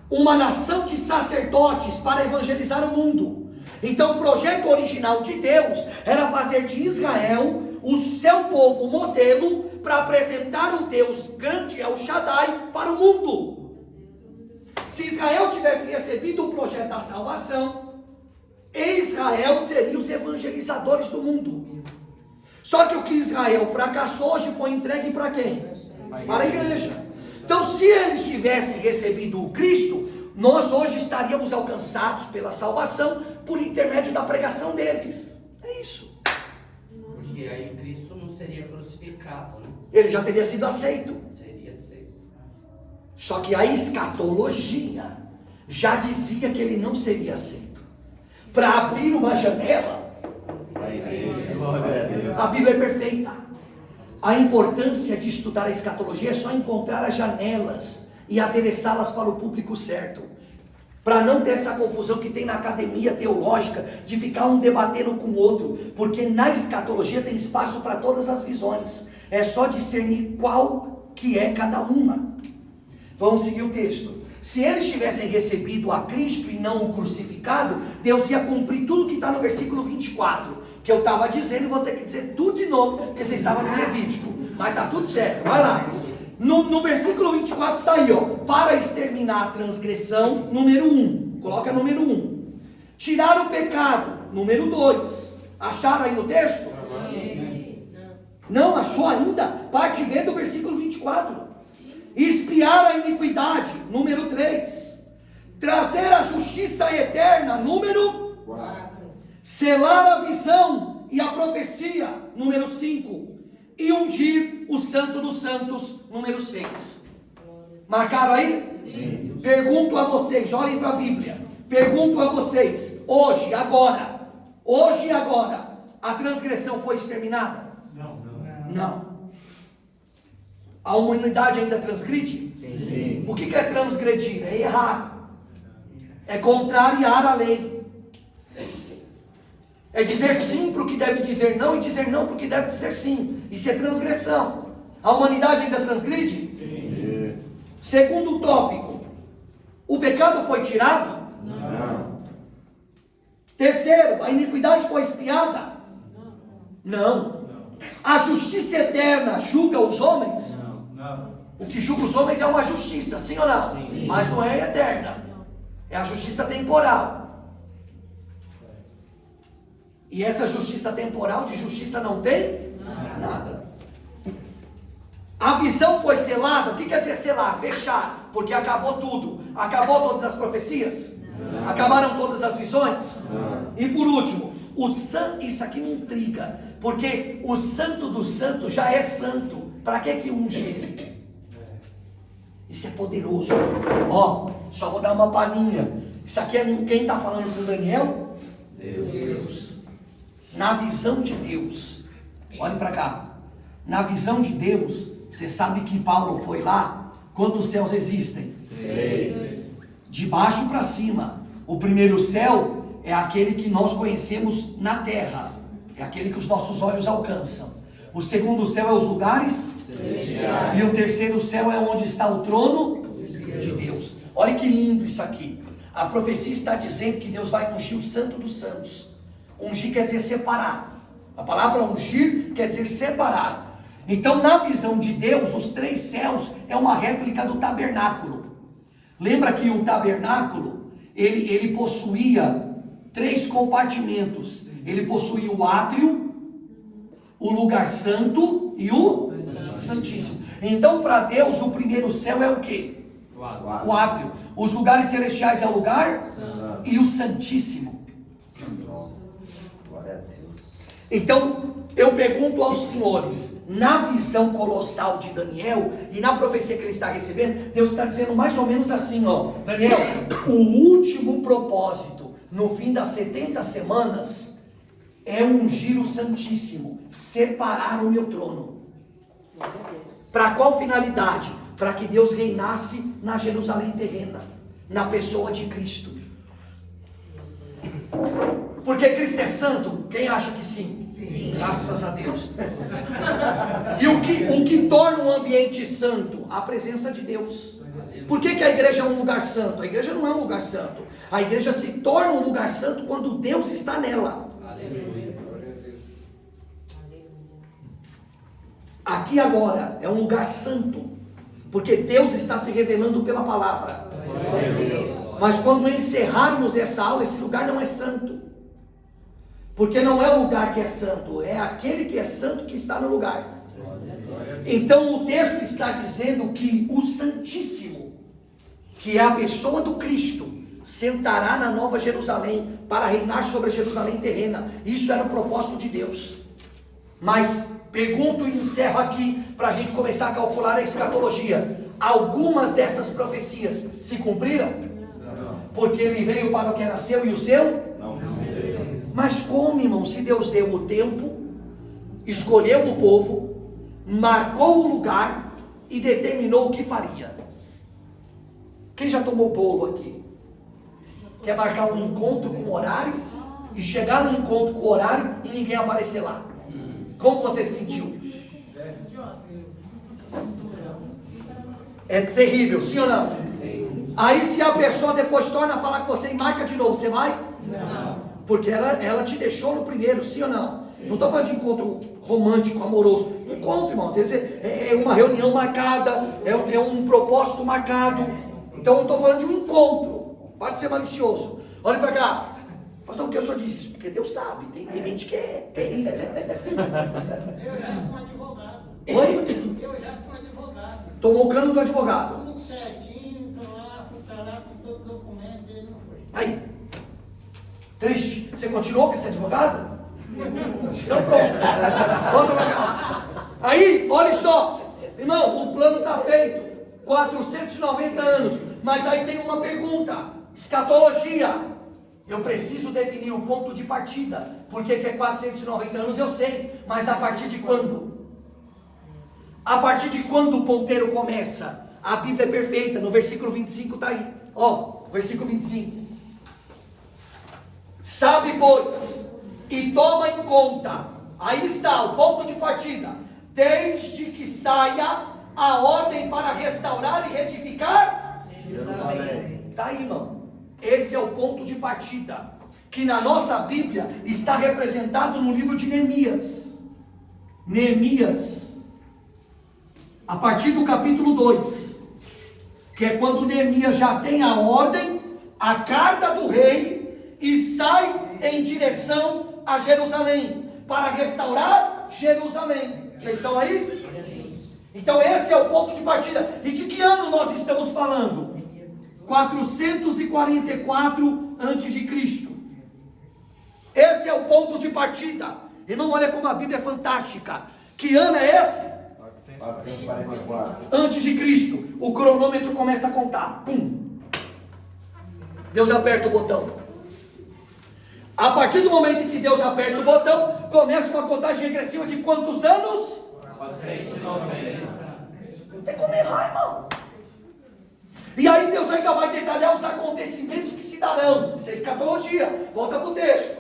uma nação de sacerdotes para evangelizar o mundo. Então o projeto original de Deus era fazer de Israel o seu povo modelo para apresentar o Deus grande, El Shaddai, para o mundo. Se Israel tivesse recebido o projeto da salvação, Israel seria os evangelizadores do mundo. Só que o que Israel fracassou hoje foi entregue para quem? Para a igreja. Então, se eles tivessem recebido o Cristo, nós hoje estaríamos alcançados pela salvação por intermédio da pregação deles. É isso. Porque aí Cristo não seria crucificado, né? Ele já teria sido aceito. Seria aceito. Só que a escatologia já dizia que ele não seria aceito. Para abrir uma janela, a Bíblia é perfeita. A importância de estudar a escatologia é só encontrar as janelas e adereçá-las para o público certo. Para não ter essa confusão que tem na academia teológica, de ficar um debatendo com o outro. Porque na escatologia tem espaço para todas as visões. É só discernir qual que é cada uma. Vamos seguir o texto. Se eles tivessem recebido a Cristo e não o crucificado, Deus ia cumprir tudo que está no versículo 24, que eu estava dizendo, e vou ter que dizer tudo de novo, porque você estava no Levítico, mas está tudo certo, vai lá. No versículo 24 está aí, ó, para exterminar a transgressão, número 1, coloca número 1, tirar o pecado, número 2, acharam aí no texto? Não achou ainda? Parte B do versículo 24. Espiar a iniquidade, número 3. Trazer a justiça eterna, número 4. Selar a visão e a profecia, número 5. E ungir o santo dos santos, número 6. Marcaram aí? Sim. Pergunto a vocês, olhem para a Bíblia. Pergunto a vocês, hoje, agora, a transgressão foi exterminada? Não. A humanidade ainda transgride? Sim. O que é transgredir? É errar. É contrariar a lei. É dizer sim para o que deve dizer não e dizer não para o que deve dizer sim. Isso é transgressão. A humanidade ainda transgride? Sim. Segundo tópico, o pecado foi tirado? Não. Terceiro, a iniquidade foi expiada? Não. A justiça eterna julga os homens? Não. O que julga os homens é uma justiça, sim ou não? Sim. Mas não é eterna. É a justiça temporal. E essa justiça temporal, de justiça não tem nada. A visão foi selada. O que quer dizer selar? Fechar. Porque acabou tudo. Acabou todas as profecias? Não. Acabaram todas as visões? Não. E por último, isso aqui me intriga. Porque o santo dos santos já é santo. Para que unge ele? Isso é poderoso. Ó, só vou dar uma palhinha. Isso aqui é quem está falando com Daniel? Deus. Na visão de Deus, olhe para cá. Na visão de Deus, você sabe que Paulo foi lá. Quantos céus existem? 3. De baixo para cima. O primeiro céu é aquele que nós conhecemos na terra. É aquele que os nossos olhos alcançam. O segundo céu é os lugares celestiais. E o terceiro céu é onde está o trono de Deus. Olha que lindo isso aqui. A profecia está dizendo que Deus vai ungir o santo dos santos. Ungir quer dizer separar. A palavra ungir quer dizer separar. Então, na visão de Deus, os 3 céus é uma réplica do tabernáculo. Lembra que o tabernáculo, ele possuía 3 compartimentos. Ele possuía o átrio, o lugar santo e o santíssimo. Então, para Deus, o primeiro céu é o quê? O átrio. Os lugares celestiais é o lugar e o Santíssimo. Glória a Deus. Então, eu pergunto aos senhores, na visão colossal de Daniel e na profecia que ele está recebendo, Deus está dizendo mais ou menos assim, ó, Daniel, o último propósito no fim das 70 semanas é ungir o Santíssimo, separar o meu trono. Para qual finalidade? Para que Deus reinasse na Jerusalém terrena, na pessoa de Cristo. Porque Cristo é santo? Quem acha que sim? Sim. Graças a Deus. E o que torna um ambiente santo? A presença de Deus. Por que a igreja é um lugar santo? A igreja não é um lugar santo. A igreja se torna um lugar santo quando Deus está nela. Aqui agora é um lugar santo, porque Deus está se revelando pela palavra. Mas quando encerrarmos essa aula, esse lugar não é santo. Porque não é o lugar que é santo, é aquele que é santo que está no lugar. Então o texto está dizendo que o Santíssimo, que é a pessoa do Cristo, sentará na Nova Jerusalém para reinar sobre a Jerusalém terrena. Isso era o propósito de Deus. Mas pergunto e encerro aqui para a gente começar a calcular a escatologia. Algumas dessas profecias se cumpriram? Não. Porque ele veio para o que era seu e o seu? Não. Mas como, irmão, se Deus deu o tempo, escolheu o povo, marcou o lugar e determinou o que faria? Quem já tomou bolo aqui? Quer marcar um encontro com horário e chegar no encontro com horário e ninguém aparecer lá? Como você se sentiu? É terrível, sim ou não? Sim. Aí se a pessoa depois torna a falar com você e marca de novo, você vai? Não. Porque ela te deixou no primeiro, sim ou não? Sim. Não estou falando de encontro romântico, amoroso. Encontro, irmão, às vezes é uma reunião marcada, é um propósito marcado. Então eu estou falando de um encontro. Pode ser malicioso. Olha para cá. Pastor, por que o senhor disse isso? Porque Deus sabe, tem gente que é terrível. Eu já com advogado. Oi? Eu já com advogado. Tomou o cano do advogado. Tudo certinho, tô lá, fui lá com todo o documento, ele não foi. Aí. Triste. Você continuou com esse advogado? Então pronto. Volta pra cá. Aí, olha só. Irmão, o plano está feito. 490 anos. Mas aí tem uma pergunta. Escatologia. Eu preciso definir o ponto de partida. Porque que é 490 anos eu sei. Mas a partir de quando? A partir de quando o ponteiro começa? A Bíblia é perfeita. No versículo 25 está aí. Ó, versículo 25. Sabe, pois, e toma em conta. Aí está o ponto de partida. Desde que saia a ordem para restaurar e retificar Jerusalém. Está aí, irmão. Esse é o ponto de partida, que na nossa Bíblia está representado no livro de Neemias. Neemias, a partir do capítulo 2, que é quando Neemias já tem a ordem, a carta do rei, e sai em direção a Jerusalém, para restaurar Jerusalém. Vocês estão aí? Então esse é o ponto de partida. E de que ano nós estamos falando? 444 a.C. Esse é o ponto de partida. Irmão, olha como a Bíblia é fantástica. Que ano é esse? 444. Antes de Cristo. O cronômetro começa a contar. Pum. Deus aperta o botão. A partir do momento em que Deus aperta o botão, começa uma contagem regressiva de quantos anos? 490. Não tem como errar, irmão. E aí Deus ainda vai detalhar os acontecimentos que se darão. Isso é escatologia. Volta para o texto.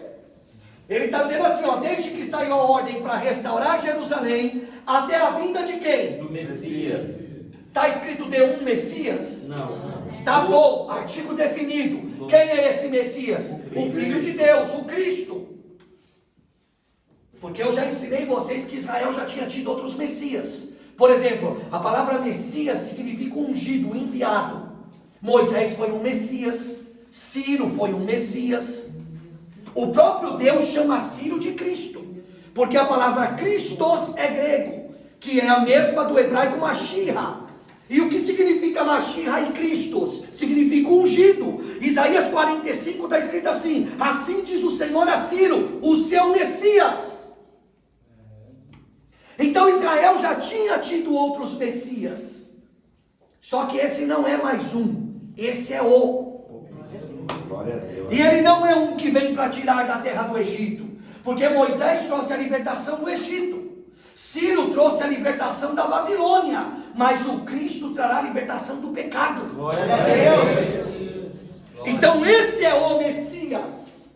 Ele está dizendo assim, ó, desde que saiu a ordem para restaurar Jerusalém, até a vinda de quem? Do Messias. Está escrito de um Messias? Não. Está do artigo definido. Quem é esse Messias? O Filho de Deus, o Cristo. Porque eu já ensinei vocês que Israel já tinha tido outros Messias. Por exemplo, a palavra Messias significa ungido, enviado. Moisés foi um Messias. Ciro foi um Messias. O próprio Deus chama Ciro de Cristo. Porque a palavra Christos é grego, que é a mesma do hebraico Mashiach. E o que significa Mashiach em Cristo? Significa ungido. Isaías 45 está escrito assim: assim diz o Senhor a Ciro, o seu Messias. Então Israel já tinha tido outros Messias, só que esse não é mais um, esse é o. E ele não é um que vem para tirar da terra do Egito, porque Moisés trouxe a libertação do Egito, Ciro trouxe a libertação da Babilônia, mas o Cristo trará a libertação do pecado. Glória a Deus. Então esse é o Messias.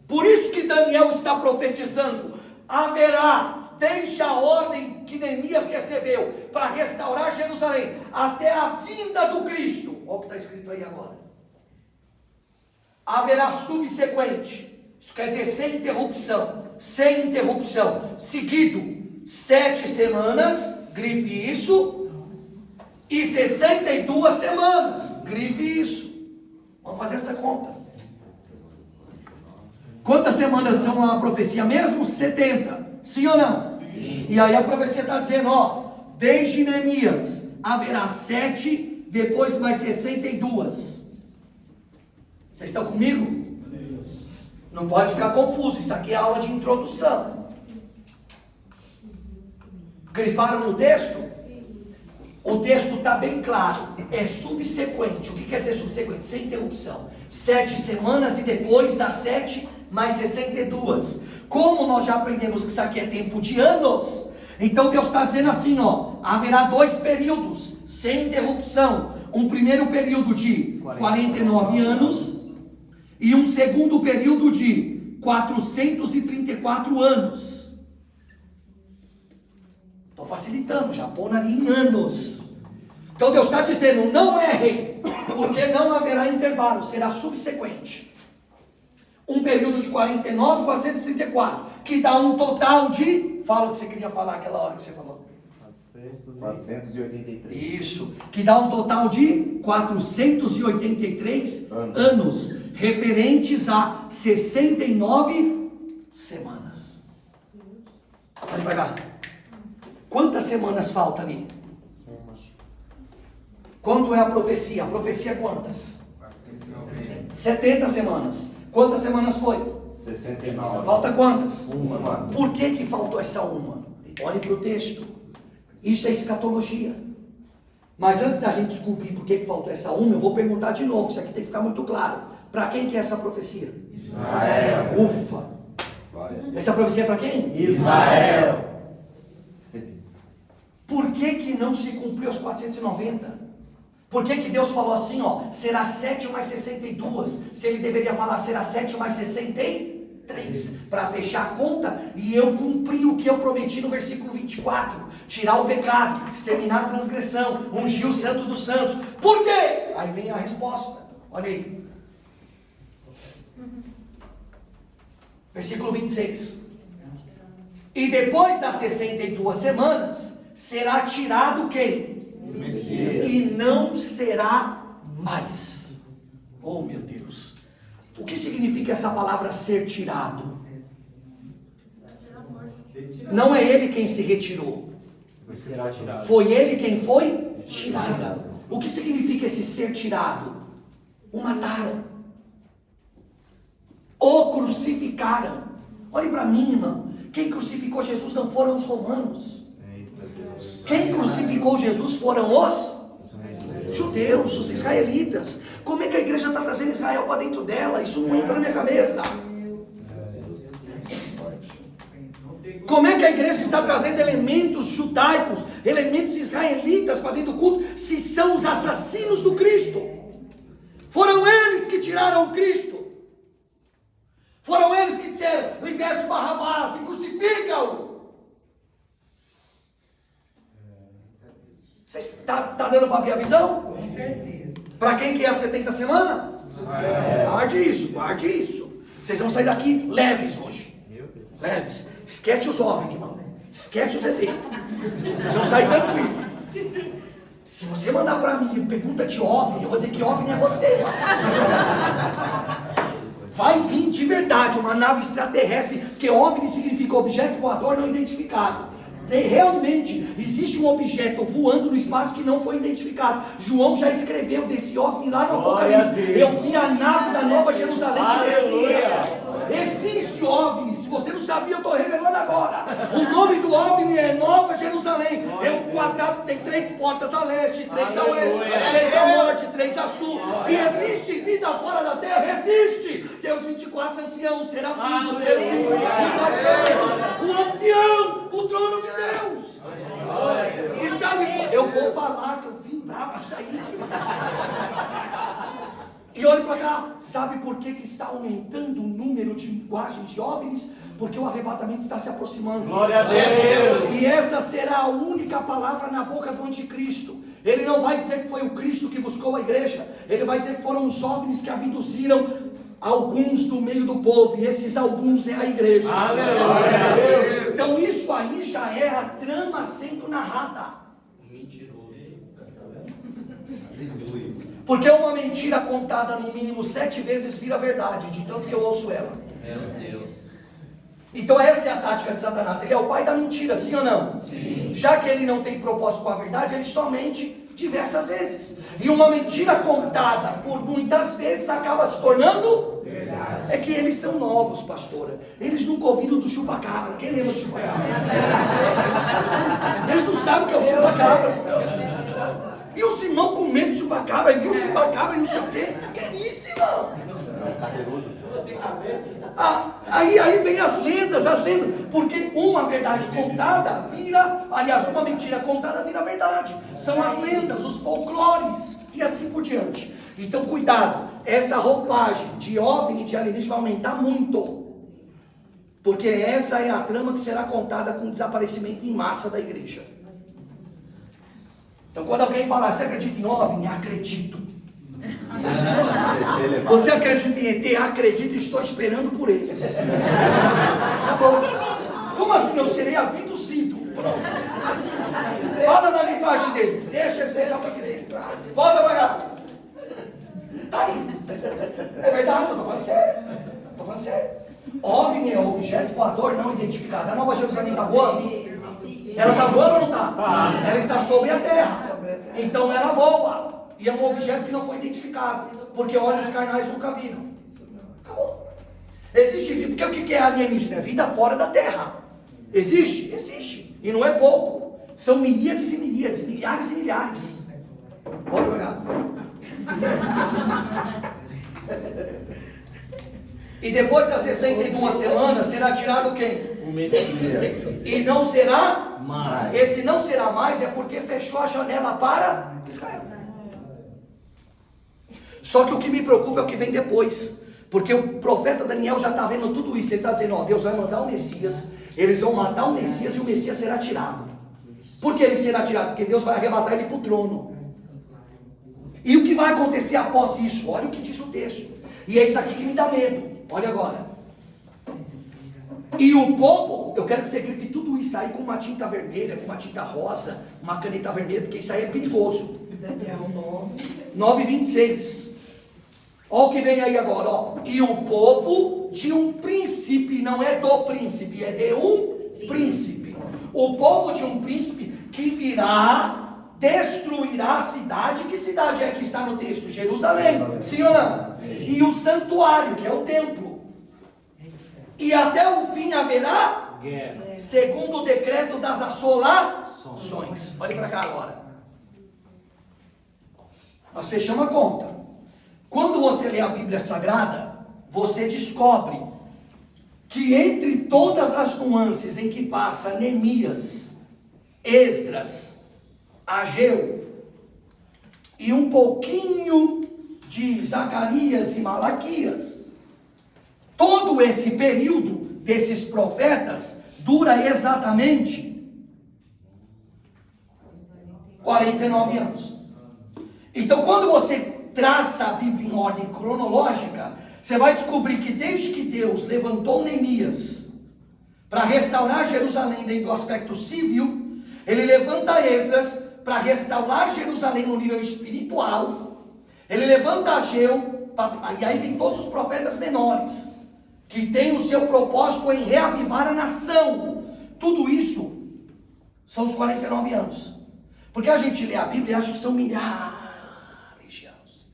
Por isso que Daniel está profetizando: haverá, desde a ordem que Neemias recebeu para restaurar Jerusalém, até a vinda do Cristo. Olha o que está escrito aí agora. Haverá subsequente, isso quer dizer sem interrupção, seguido 7 semanas, grife isso, e 62 semanas, grife isso. Vamos fazer essa conta. Quantas semanas são a profecia mesmo? 70, sim ou não? Sim. E aí a profecia está dizendo, ó, desde Neemias haverá 7, depois mais 62. Vocês estão comigo? Não pode ficar confuso, isso aqui é aula de introdução. Grifaram no texto? O texto está bem claro, é subsequente. O que quer dizer subsequente? Sem interrupção. 7 semanas e depois das 7 mais 62. Como nós já aprendemos que isso aqui é tempo de anos, então Deus está dizendo assim, ó, haverá 2 períodos sem interrupção. Um primeiro período de 49 anos e um segundo período de 434 anos. Estou facilitando, já pondo ali em anos. Então Deus está dizendo, não errem, porque não haverá intervalo, será subsequente. Um período de 49 e 434, que dá um total de... Fala o que você queria falar aquela hora que você falou. 483. Isso, que dá um total de 483 anos, referentes a 69 semanas. Olha para cá. Quantas semanas falta ali? Quanto é a profecia? A profecia é quantas? 70 semanas. Quantas semanas foi? 69. Falta quantas? Uma. Por que faltou essa uma? Olhe para o texto. Isso é escatologia. Mas antes da gente descobrir por que faltou essa uma, eu vou perguntar de novo, isso aqui tem que ficar muito claro. Para quem que é essa profecia? Israel. Ufa! Essa profecia é para quem? Israel. Por que não se cumpriu os 490? Por que Deus falou assim, ó, será 7 mais 62, se ele deveria falar será 7 mais 63, para fechar a conta, e eu cumpri o que eu prometi no versículo 24, tirar o pecado, exterminar a transgressão, ungir o santo dos santos. Por quê? Aí vem a resposta, olha aí. Versículo 26. E depois das 62 semanas, será tirado quem? Messias. E não será mais. Oh meu Deus. O que significa essa palavra ser tirado? Não é ele quem se retirou. Será tirado. Foi ele quem foi tirado. O que significa esse ser tirado? O mataram. O crucificaram. Olhe para mim, irmão. Quem crucificou Jesus não foram os romanos. Quem crucificou Jesus foram os judeus, os israelitas. Como é que a igreja está trazendo Israel para dentro dela? Isso não entra na minha cabeça. Como é que a igreja está trazendo elementos judaicos, elementos israelitas para dentro do culto, se são os assassinos do Cristo? Foram eles que tiraram o Cristo. Foram eles que disseram, liberte Barrabás e crucifica-o. Você está dando para abrir a visão? Com certeza. Para quem que é a 70 semana? Guarde isso. Vocês vão sair daqui leves hoje. Leves. Esquece os OVNI, irmão. Esquece os ET. Vocês vão sair tranquilo. Se você mandar para mim pergunta de OVNI, eu vou dizer que OVNI é você. Vai vir de verdade uma nave extraterrestre, porque OVNI significa objeto voador não identificado. Realmente existe um objeto voando no espaço que não foi identificado. João já escreveu desse OVNI lá no Glória a Apocalipse. Deus. Eu vi a nave da Nova Jerusalém que descia. Aleluia. Existe OVNI. Se você não sabia, eu estou revelando agora. O nome do OVNI é Nova Jerusalém. É um quadrado que tem 3 portas a leste, 3 a oeste, Aleluia. 3 a norte, 3 a sul. E existe vida fora da terra? Existe. Tem os 24 anciãos, serafins, os querubins, os arcanjos, o ancião, o trono de Deus. E sabe, eu vou falar que eu vim bravo com isso aí. E olha para cá, sabe por que está aumentando o número de linguagens de OVNIs? Porque o arrebatamento está se aproximando. Glória a Deus. E essa será a única palavra na boca do anticristo. Ele não vai dizer que foi o Cristo que buscou a igreja. Ele vai dizer que foram os OVNIs que abduziram alguns do meio do povo. E esses alguns é a igreja. Aleluia. Então isso aí já é a trama sendo narrada. Mentiroso. Porque uma mentira contada no mínimo 7 vezes vira verdade, de tanto que eu ouço ela. Meu Deus. Então essa é a tática de Satanás. Ele é o pai da mentira, sim ou não? Sim. Já que ele não tem propósito com a verdade, ele só mente diversas vezes. E uma mentira contada por muitas vezes acaba se tornando verdade. É que eles são novos, pastora. Eles nunca ouviram do chupa-cabra. Quem lembra do chupa-cabra? Eles não sabem o que é o chupa-cabra. E os irmãos com medo de chupacabra, e viu o chupacabra e não sei o quê. Que isso, irmão? Aí vem as lendas, porque uma verdade contada vira, aliás, uma mentira contada vira verdade. São as lendas, os folclores, e assim por diante. Então cuidado, essa roupagem de OVNI e de alienígena vai aumentar muito. Porque essa é a trama que será contada com o desaparecimento em massa da igreja. Então quando alguém falar, você acredita em OVNI? Acredito. Você acredita em ET? Acredito e estou esperando por eles. Tá bom. Como assim eu serei abduzido? Pronto. Fala na linguagem deles. Deixa eles pensar o que quiser. Volta pra cá. Tá aí. É verdade, eu tô falando sério. OVNI é um objeto voador não identificado. A Nova Jerusalém está voando? Ela está voando ou não está? Ela está sobre a terra. Então ela voa. E é um objeto que não foi identificado. Porque olhos carnais nunca viram. Acabou. Existe vida. Porque o que é alienígena? É vida fora da terra. Existe? Existe. E não é pouco. São miríades e miríades. Milhares e milhares. Pode olhar. E depois das 61 semanas será tirado quem? O Messias. E não será mais. Esse não será mais é porque fechou a janela para Israel. Só que o que me preocupa é o que vem depois. Porque o profeta Daniel já está vendo tudo isso. Ele está dizendo, ó, Deus vai mandar o Messias. Eles vão matar o Messias e o Messias será tirado. Por que ele será tirado? Porque Deus vai arrebatar ele para o trono. E o que vai acontecer após isso? Olha o que diz o texto. E é isso aqui que me dá medo. Olha agora. E o povo, eu quero que você grife tudo isso aí com uma tinta vermelha, com uma tinta rosa, uma caneta vermelha, porque isso aí é perigoso. Daniel 9:26. Olha o que vem aí agora, ó. E o povo de um príncipe, não é do príncipe, é de um príncipe. O povo de um príncipe que virá, destruirá a cidade. Que cidade é que está no texto? Jerusalém, sim ou não? Sim. E o santuário, que é o templo. E até o fim haverá guerra, segundo o decreto das assolações. Olhe para cá agora. Nós fechamos a conta. Quando você lê a Bíblia Sagrada, você descobre que entre todas as nuances em que passa Neemias, Esdras, Ageu e um pouquinho de Zacarias e Malaquias, todo esse período desses profetas dura exatamente 49 anos. Então quando você traça a Bíblia em ordem cronológica, você vai descobrir que desde que Deus levantou Neemias para restaurar Jerusalém dentro do aspecto civil, ele levanta Esdras para restaurar Jerusalém no nível espiritual, ele levanta Ageu, e aí vem todos os profetas menores, que têm o seu propósito em reavivar a nação. Tudo isso São os 49 anos. Porque a gente lê a Bíblia e acha que são milhares de anos.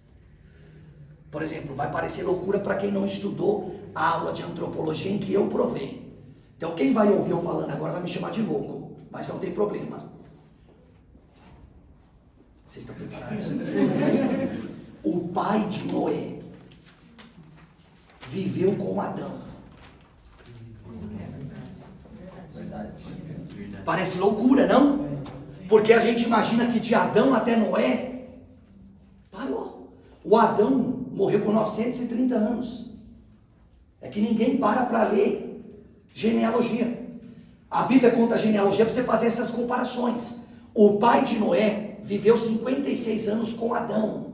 Por exemplo, vai parecer loucura para quem não estudou a aula de antropologia em que eu provei. Então quem vai ouvir eu falando agora vai me chamar de louco, mas não tem problema. Vocês estão preparados? O pai de Noé viveu com Adão. Parece loucura, não? Porque a gente imagina que de Adão até Noé parou. O Adão morreu com 930 anos. É que ninguém para ler genealogia. A Bíblia conta a genealogia para você fazer essas comparações. O pai de Noé viveu 56 anos com Adão.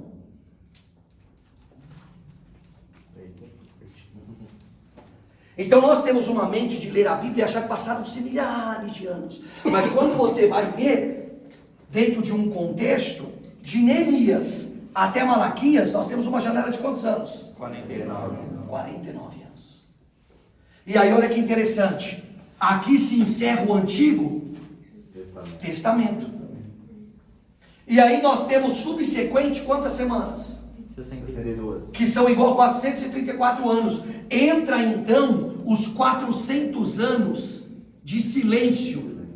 Então nós temos uma mente de ler a Bíblia e achar que passaram-se milhares de anos. Mas quando você vai ver, dentro de um contexto, de Neemias até Malaquias, nós temos uma janela de quantos anos? 49 anos. E aí olha que interessante. Aqui se encerra o Antigo Testamento. E aí nós temos subsequente quantas semanas? 62. Que são igual a 434 anos. Entra então os 400 anos de silêncio,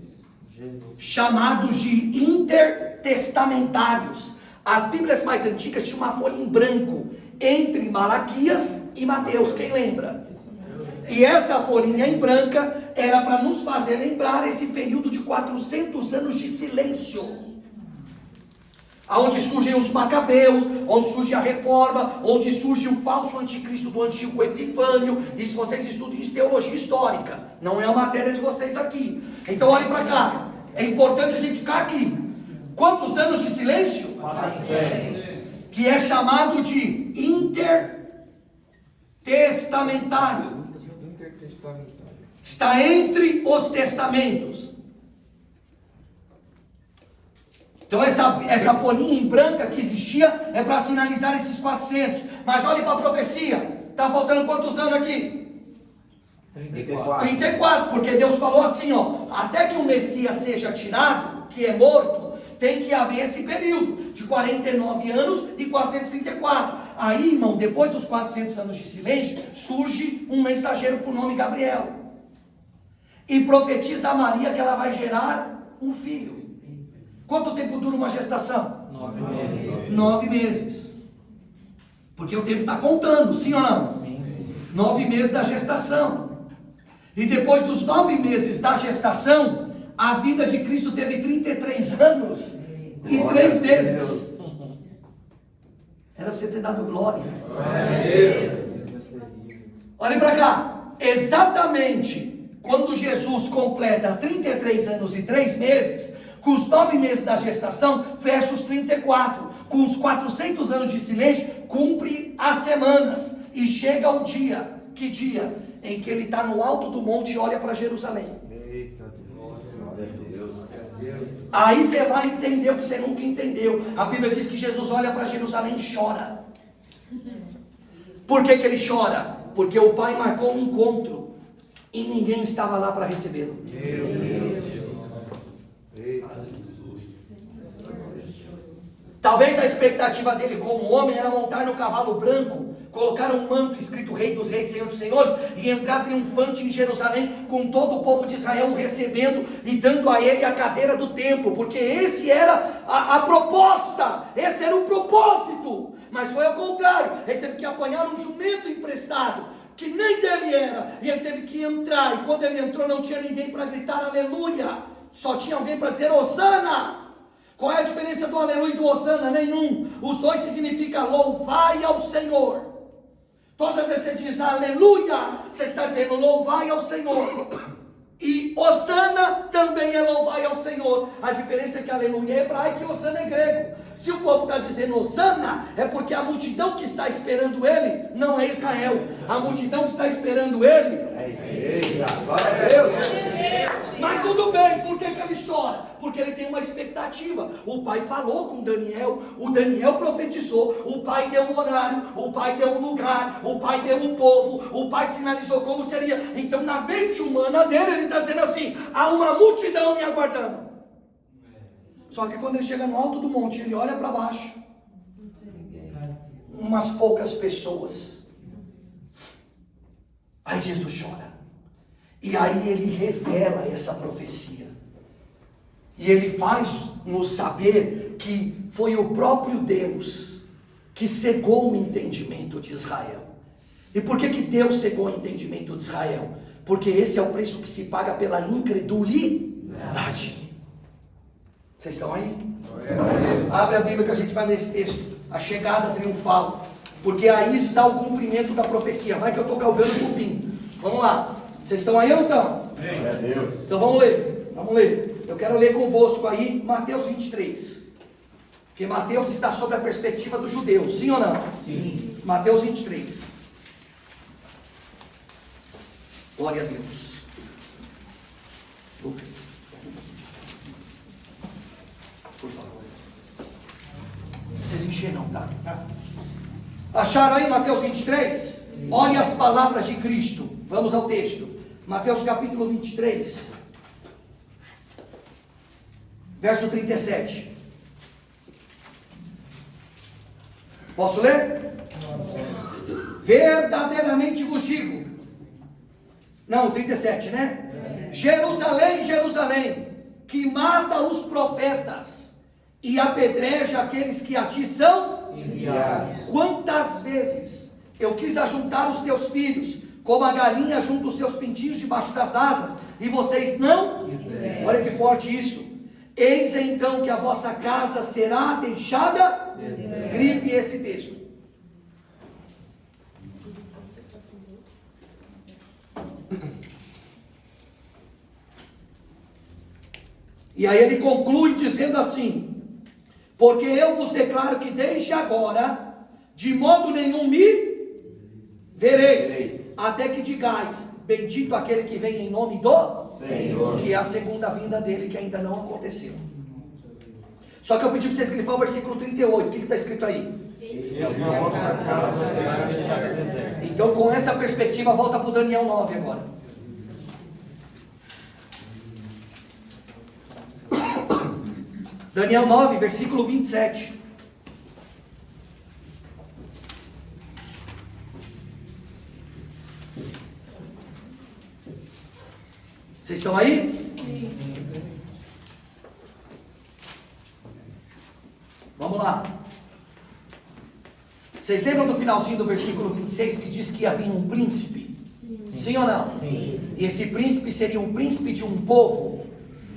chamados de intertestamentários. As Bíblias mais antigas tinham uma folha em branco entre Malaquias e Mateus, quem lembra? E essa folhinha em branca era para nos fazer lembrar esse período de 400 anos de silêncio. Onde surgem os macabeus, onde surge a reforma, onde surge o falso anticristo do antigo Epifânio. Isso vocês estudam de teologia histórica, não é a matéria de vocês aqui. Então olhem para cá, é importante a gente ficar aqui. Quantos anos de silêncio? 400. Que é chamado de intertestamentário. Está entre os testamentos. Então essa folhinha em branca que existia é para sinalizar esses 400. Mas olhe para a profecia. Está faltando quantos anos aqui? 34. Porque Deus falou assim, ó. Até que o Messias seja tirado, que é morto, tem que haver esse período de 49 anos e 434. Aí, irmão, depois dos 400 anos de silêncio, surge um mensageiro por nome Gabriel. E profetiza a Maria que ela vai gerar um filho. Quanto tempo dura uma gestação? 9 meses. 9 meses. Porque o tempo está contando, sim ou não? Sim. 9 meses da gestação. E depois dos 9 meses da gestação, a vida de Cristo teve 33 anos e 3 meses. Era para você ter dado glória. Olhem para cá. Exatamente quando Jesus completa 33 anos e 3 meses, com os 9 meses da gestação, fecha os 34. Com os 400 anos de silêncio, cumpre as semanas. E chega o dia. Que dia? Em que ele está no alto do monte e olha para Jerusalém. Eita Deus. Aí você vai entender o que você nunca entendeu. A Bíblia diz que Jesus olha para Jerusalém e chora. Por que ele chora? Porque o Pai marcou um encontro e ninguém estava lá para recebê-lo. Talvez a expectativa dele como homem era montar no cavalo branco, colocar um manto escrito Rei dos Reis, Senhor dos Senhores, e entrar triunfante em Jerusalém, com todo o povo de Israel o recebendo e dando a ele a cadeira do templo, porque esse era a proposta, esse era o propósito. Mas foi ao contrário, ele teve que apanhar um jumento emprestado, que nem dele era, e ele teve que entrar, e quando ele entrou não tinha ninguém para gritar aleluia, só tinha alguém para dizer Hosana. Qual é a diferença do aleluia e do Hosana? Nenhum. Os dois significam louvai ao Senhor. Todas as vezes você diz aleluia, você está dizendo louvai ao Senhor. E Hosana também é louvai ao Senhor. A diferença é que aleluia é hebraico e Hosana é grego. Se o povo está dizendo Hosana, é porque a multidão que está esperando ele não é Israel. A multidão que está esperando ele É a igreja. Glória a Deus. Mas tudo bem, por que ele chora? Porque ele tem uma expectativa. O pai falou com Daniel, o Daniel profetizou, o pai deu um horário, o pai deu um lugar, o pai deu um povo, o pai sinalizou como seria. Então na mente humana dele ele está dizendo assim, há uma multidão me aguardando. Só que quando ele chega no alto do monte, ele olha para baixo. Umas poucas pessoas. Aí Jesus chora. E aí ele revela essa profecia. E ele faz-nos saber que foi o próprio Deus que cegou o entendimento de Israel. E por que Deus cegou o entendimento de Israel? Porque esse é o preço que se paga pela incredulidade. Vocês estão aí? Abre a Bíblia que a gente vai ler esse texto. A chegada triunfal. Porque aí está o cumprimento da profecia. Vai que eu estou galgando no fim. Vamos lá. Vocês estão aí ou não estão? Então vamos ler. Vamos ler. Eu quero ler convosco aí Mateus 23. Porque Mateus está sob a perspectiva dos judeus. Sim ou não? Sim. Mateus 23. Glória a Deus. Lucas. Por favor. Vocês encheram, tá? Acharam aí Mateus 23? Olhe as palavras de Cristo. Vamos ao texto. Mateus capítulo 23. Verso 37. Posso ler? Verdadeiramente vos digo. Não, 37, né? Jerusalém, Jerusalém, que mata os profetas e apedreja aqueles que a ti são enviados. Quantas vezes eu quis ajuntar os teus filhos, como a galinha junta os seus pintinhos debaixo das asas, e vocês não quiseram. Olha que forte isso. Eis então que a vossa casa será deixada. Grife esse texto. E aí ele conclui dizendo assim: porque eu vos declaro que desde agora, de modo nenhum me vereis, até que digais, bendito aquele que vem em nome do Senhor, que é a segunda vinda dele, que ainda não aconteceu. Só que eu pedi para vocês grifar o versículo 38, o que está escrito aí? Então com essa perspectiva, volta para o Daniel 9 agora. Daniel 9, versículo 27. Vocês estão aí? Sim. Vamos lá. Vocês lembram do finalzinho do versículo 26 que diz que havia um príncipe? Sim ou não? Sim. E esse príncipe seria um príncipe de um povo.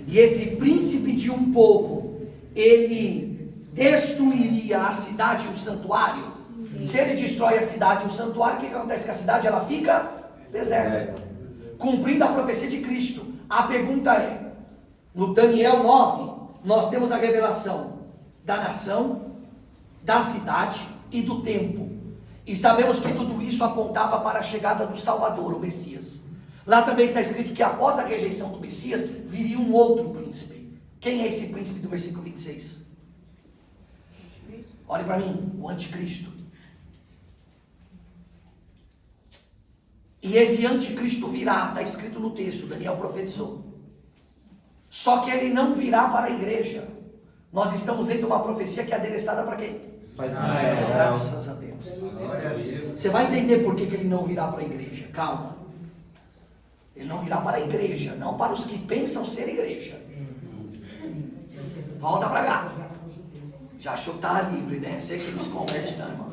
E esse príncipe de um povo, ele destruiria a cidade e o santuário. Sim. Se ele destrói a cidade e o santuário, o que acontece com a cidade? Ela fica deserta. Cumprindo a profecia de Cristo. A pergunta é, no Daniel 9, nós temos a revelação da nação, da cidade e do tempo. E sabemos que tudo isso apontava para a chegada do Salvador, o Messias. Lá também está escrito que após a rejeição do Messias, viria um outro príncipe. Quem é esse príncipe do versículo 26? Olhe para mim, o anticristo. E esse anticristo virá, está escrito no texto, Daniel profetizou. Só que ele não virá para a igreja. Nós estamos lendo uma profecia que é adereçada para quem? Graças a Deus. Você vai entender por que ele não virá para a igreja. Calma. Ele não virá para a igreja, não para os que pensam ser igreja. Volta para cá. Já achou que tá livre, né? Sei que não se converte não, irmão.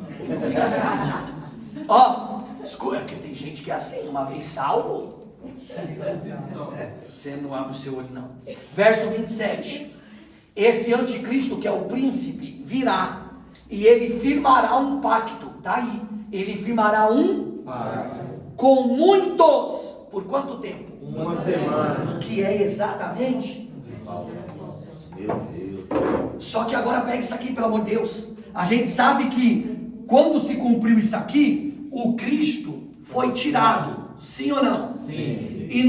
Ó, escolha, porque tem gente que é assim, uma vez salvo, você não abre o seu olho não. Verso 27. Esse anticristo, que é o príncipe, virá, e ele firmará um pacto, tá aí. Ele firmará um pacto com muitos, por quanto tempo? Uma semana. Que é exatamente. Meu Deus. Só que agora pega isso aqui, pelo amor de Deus. A gente sabe que quando se cumpriu isso aqui, o Cristo foi tirado, sim ou não? Sim. E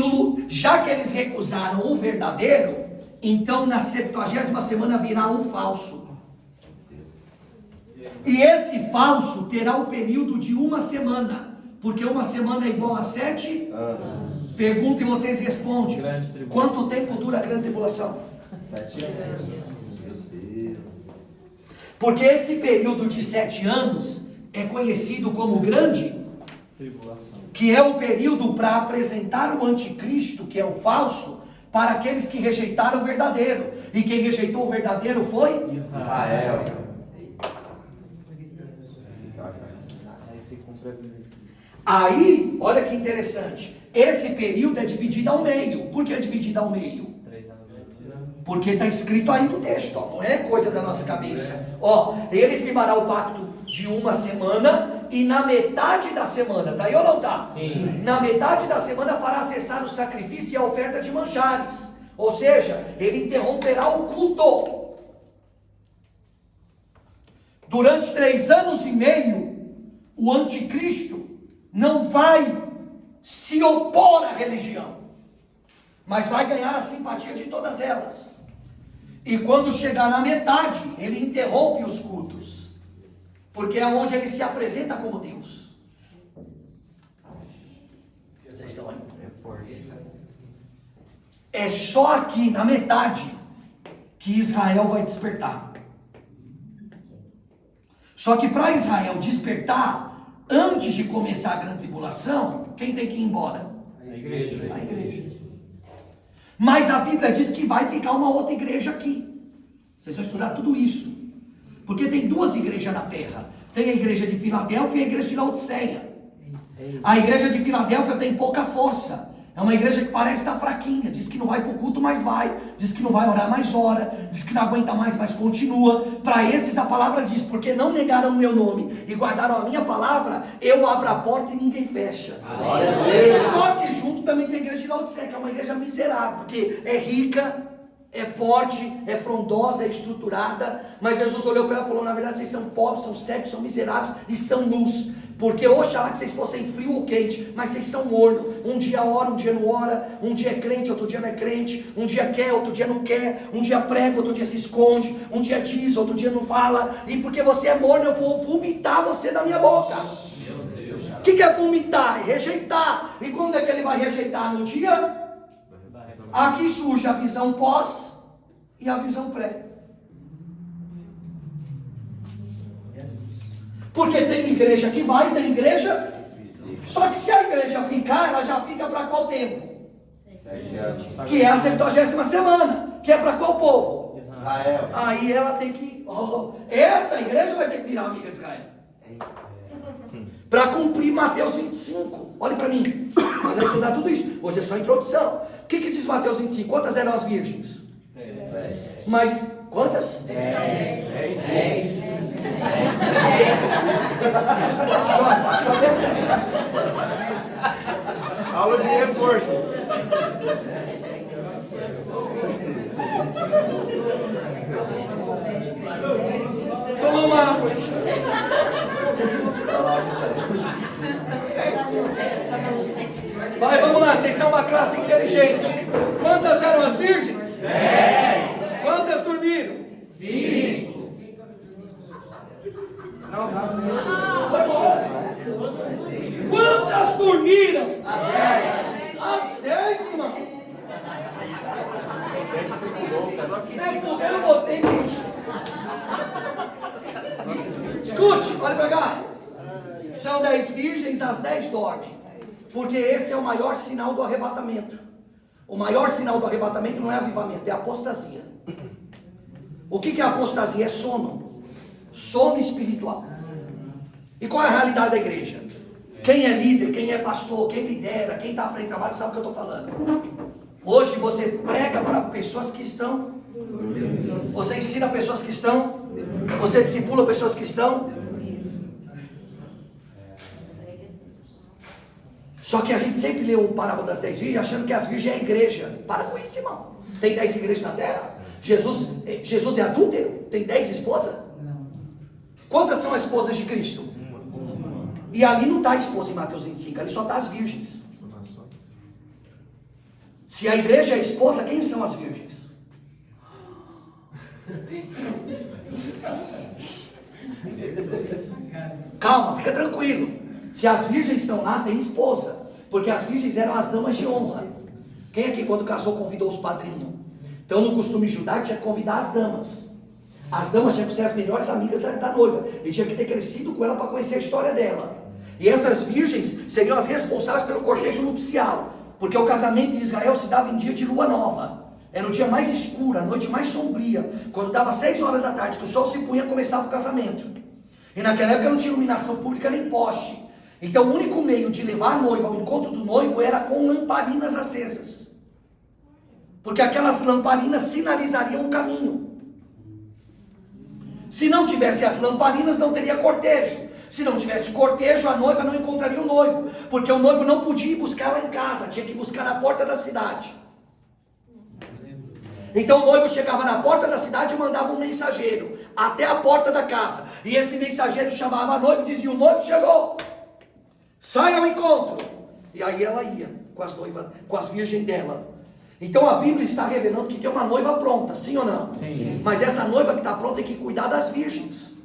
já que eles recusaram o verdadeiro, então na 70ª semana virá um falso. E esse falso terá o período de uma semana, porque uma semana é igual a 7 anos. Pergunta e vocês respondem. Quanto tempo dura a grande tribulação? 7 anos. Porque esse período de 7 anos é conhecido como grande Tribulação. que é o período para apresentar o anticristo, que é o falso, para aqueles que rejeitaram o verdadeiro. E quem rejeitou o verdadeiro foi Israel. Aí se cumpre a Bíblia. Aí, olha que interessante, esse período é dividido ao meio. Por que é dividido ao meio? 3 anos. Porque está escrito aí no texto, ó, não é coisa da nossa cabeça. Ó, ele firmará o pacto de 1 semana, e na metade da semana, tá aí ou não tá? Sim. Na metade da semana fará cessar o sacrifício e a oferta de manjares. Ou seja, ele interromperá o culto. Durante 3 anos e meio, o anticristo não vai se opor à religião, mas vai ganhar a simpatia de todas elas. E quando chegar na metade, ele interrompe os cultos, porque é onde ele se apresenta como Deus. Vocês estão aí? É só aqui, na metade, que Israel vai despertar. Só que para Israel despertar, antes de começar a grande tribulação, quem tem que ir embora? A igreja. A igreja. Mas a Bíblia diz que vai ficar uma outra igreja aqui. Vocês vão estudar tudo isso. Porque tem 2 igrejas na terra. Tem a igreja de Filadélfia e a igreja de Laodiceia. A igreja de Filadélfia tem pouca força. É uma igreja que parece estar fraquinha. Diz que não vai para o culto, mas vai. Diz que não vai orar, mas ora. Diz que não aguenta mais, mas continua. Para esses a palavra diz: porque não negaram o meu nome e guardaram a minha palavra, eu abro a porta e ninguém fecha. Só que junto também tem a igreja de Laodiceia, que é uma igreja miserável, porque é rica, é forte, é frondosa, é estruturada. Mas Jesus olhou para ela e falou: na verdade vocês são pobres, são cegos, são miseráveis e são nus. Porque oxalá que vocês fossem frio ou quente, mas vocês são morno. Um dia ora, um dia não ora. Um dia é crente, outro dia não é crente. Um dia quer, outro dia não quer. Um dia prega, outro dia se esconde. Um dia diz, outro dia não fala. E porque você é morno, eu vou vomitar você da minha boca. O que é vomitar? É rejeitar. E quando é que ele vai rejeitar? No dia? Aqui surge a visão pós e a visão pré. Porque tem igreja que vai, tem igreja. Só que se a igreja ficar, ela já fica para qual tempo? 7 anos. Que é a 70ª semana. Que é para qual povo? Israel. Aí ela tem que... essa igreja vai ter que virar amiga de Israel. Para cumprir Mateus 25. Olhe para mim. Nós vamos estudar tudo isso. Hoje é só a introdução. O que diz Mateus 25? Quantas eram as virgens? 10. Mas quantas? 10. Aula de reforço. Toma uma água. Vai, vamos lá, vocês são uma classe inteligente. Quantas eram as virgens? 10. Quantas dormiram? 5. Quantas dormiram? As 10, irmão. É porque eu botei isso. Escute, olha pra cá. São 10 virgens, as 10 dormem. Porque esse é o maior sinal do arrebatamento. O maior sinal do arrebatamento não é avivamento, é apostasia. O que é apostasia? É sono. Sono espiritual. E qual é a realidade da igreja? Quem é líder, quem é pastor, quem lidera, quem está à frente do trabalho, sabe o que eu estou falando. Hoje você prega para pessoas que estão. Você ensina pessoas que estão. Você discipula pessoas que estão. Só que a gente sempre lê o parábola das 10 virgens achando que as virgens é a igreja. Para com isso, irmão. Tem 10 igrejas na terra? Jesus é adúltero? Tem 10 esposas? Quantas são as esposas de Cristo? E ali não está a esposa em Mateus 25, ali só está as virgens. Se a igreja é a esposa, quem são as virgens? Calma, fica tranquilo. Se as virgens estão lá, tem esposa. Porque as virgens eram as damas de honra. Quem aqui quando casou convidou os padrinhos? Então no costume judaico tinha que convidar as damas. As damas tinham que ser as melhores amigas da noiva. E tinha que ter crescido com ela para conhecer a história dela. E essas virgens seriam as responsáveis pelo cortejo nupcial. Porque o casamento em Israel se dava em dia de lua nova. Era o dia mais escuro, a noite mais sombria. Quando dava 6 horas da tarde, que o sol se punha, começava o casamento. E naquela época não tinha iluminação pública nem poste. Então o único meio de levar a noiva ao encontro do noivo era com lamparinas acesas. Porque aquelas lamparinas sinalizariam o caminho. Se não tivesse as lamparinas, não teria cortejo. Se não tivesse cortejo, a noiva não encontraria o noivo. Porque o noivo não podia ir buscar lá em casa, tinha que buscar na porta da cidade. Então o noivo chegava na porta da cidade e mandava um mensageiro até a porta da casa. E esse mensageiro chamava a noiva e dizia: o noivo chegou, sai ao encontro. E aí ela ia com as noivas, com as virgens dela. Então a Bíblia está revelando que tem uma noiva pronta, sim ou não? Sim. Mas essa noiva que está pronta tem que cuidar das virgens.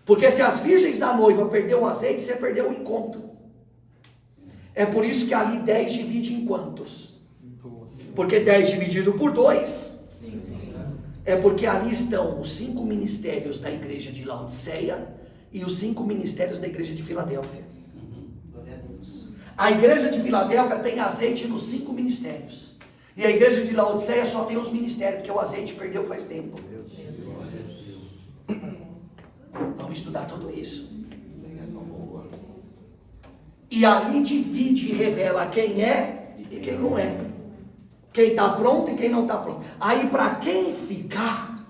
Porque se as virgens da noiva perdeu o azeite, você perdeu o encontro. É por isso que ali 10 divide em quantos? Porque 10 dividido por 2 é porque ali estão os 5 ministérios da igreja de Laodiceia e os 5 ministérios da igreja de Filadélfia. A igreja de Filadélfia tem azeite nos 5 ministérios. E a igreja de Laodiceia só tem os ministérios, porque o azeite perdeu faz tempo. Vamos estudar tudo isso. E ali divide e revela quem é e quem não é. Quem está pronto e quem não está pronto. Aí para quem ficar,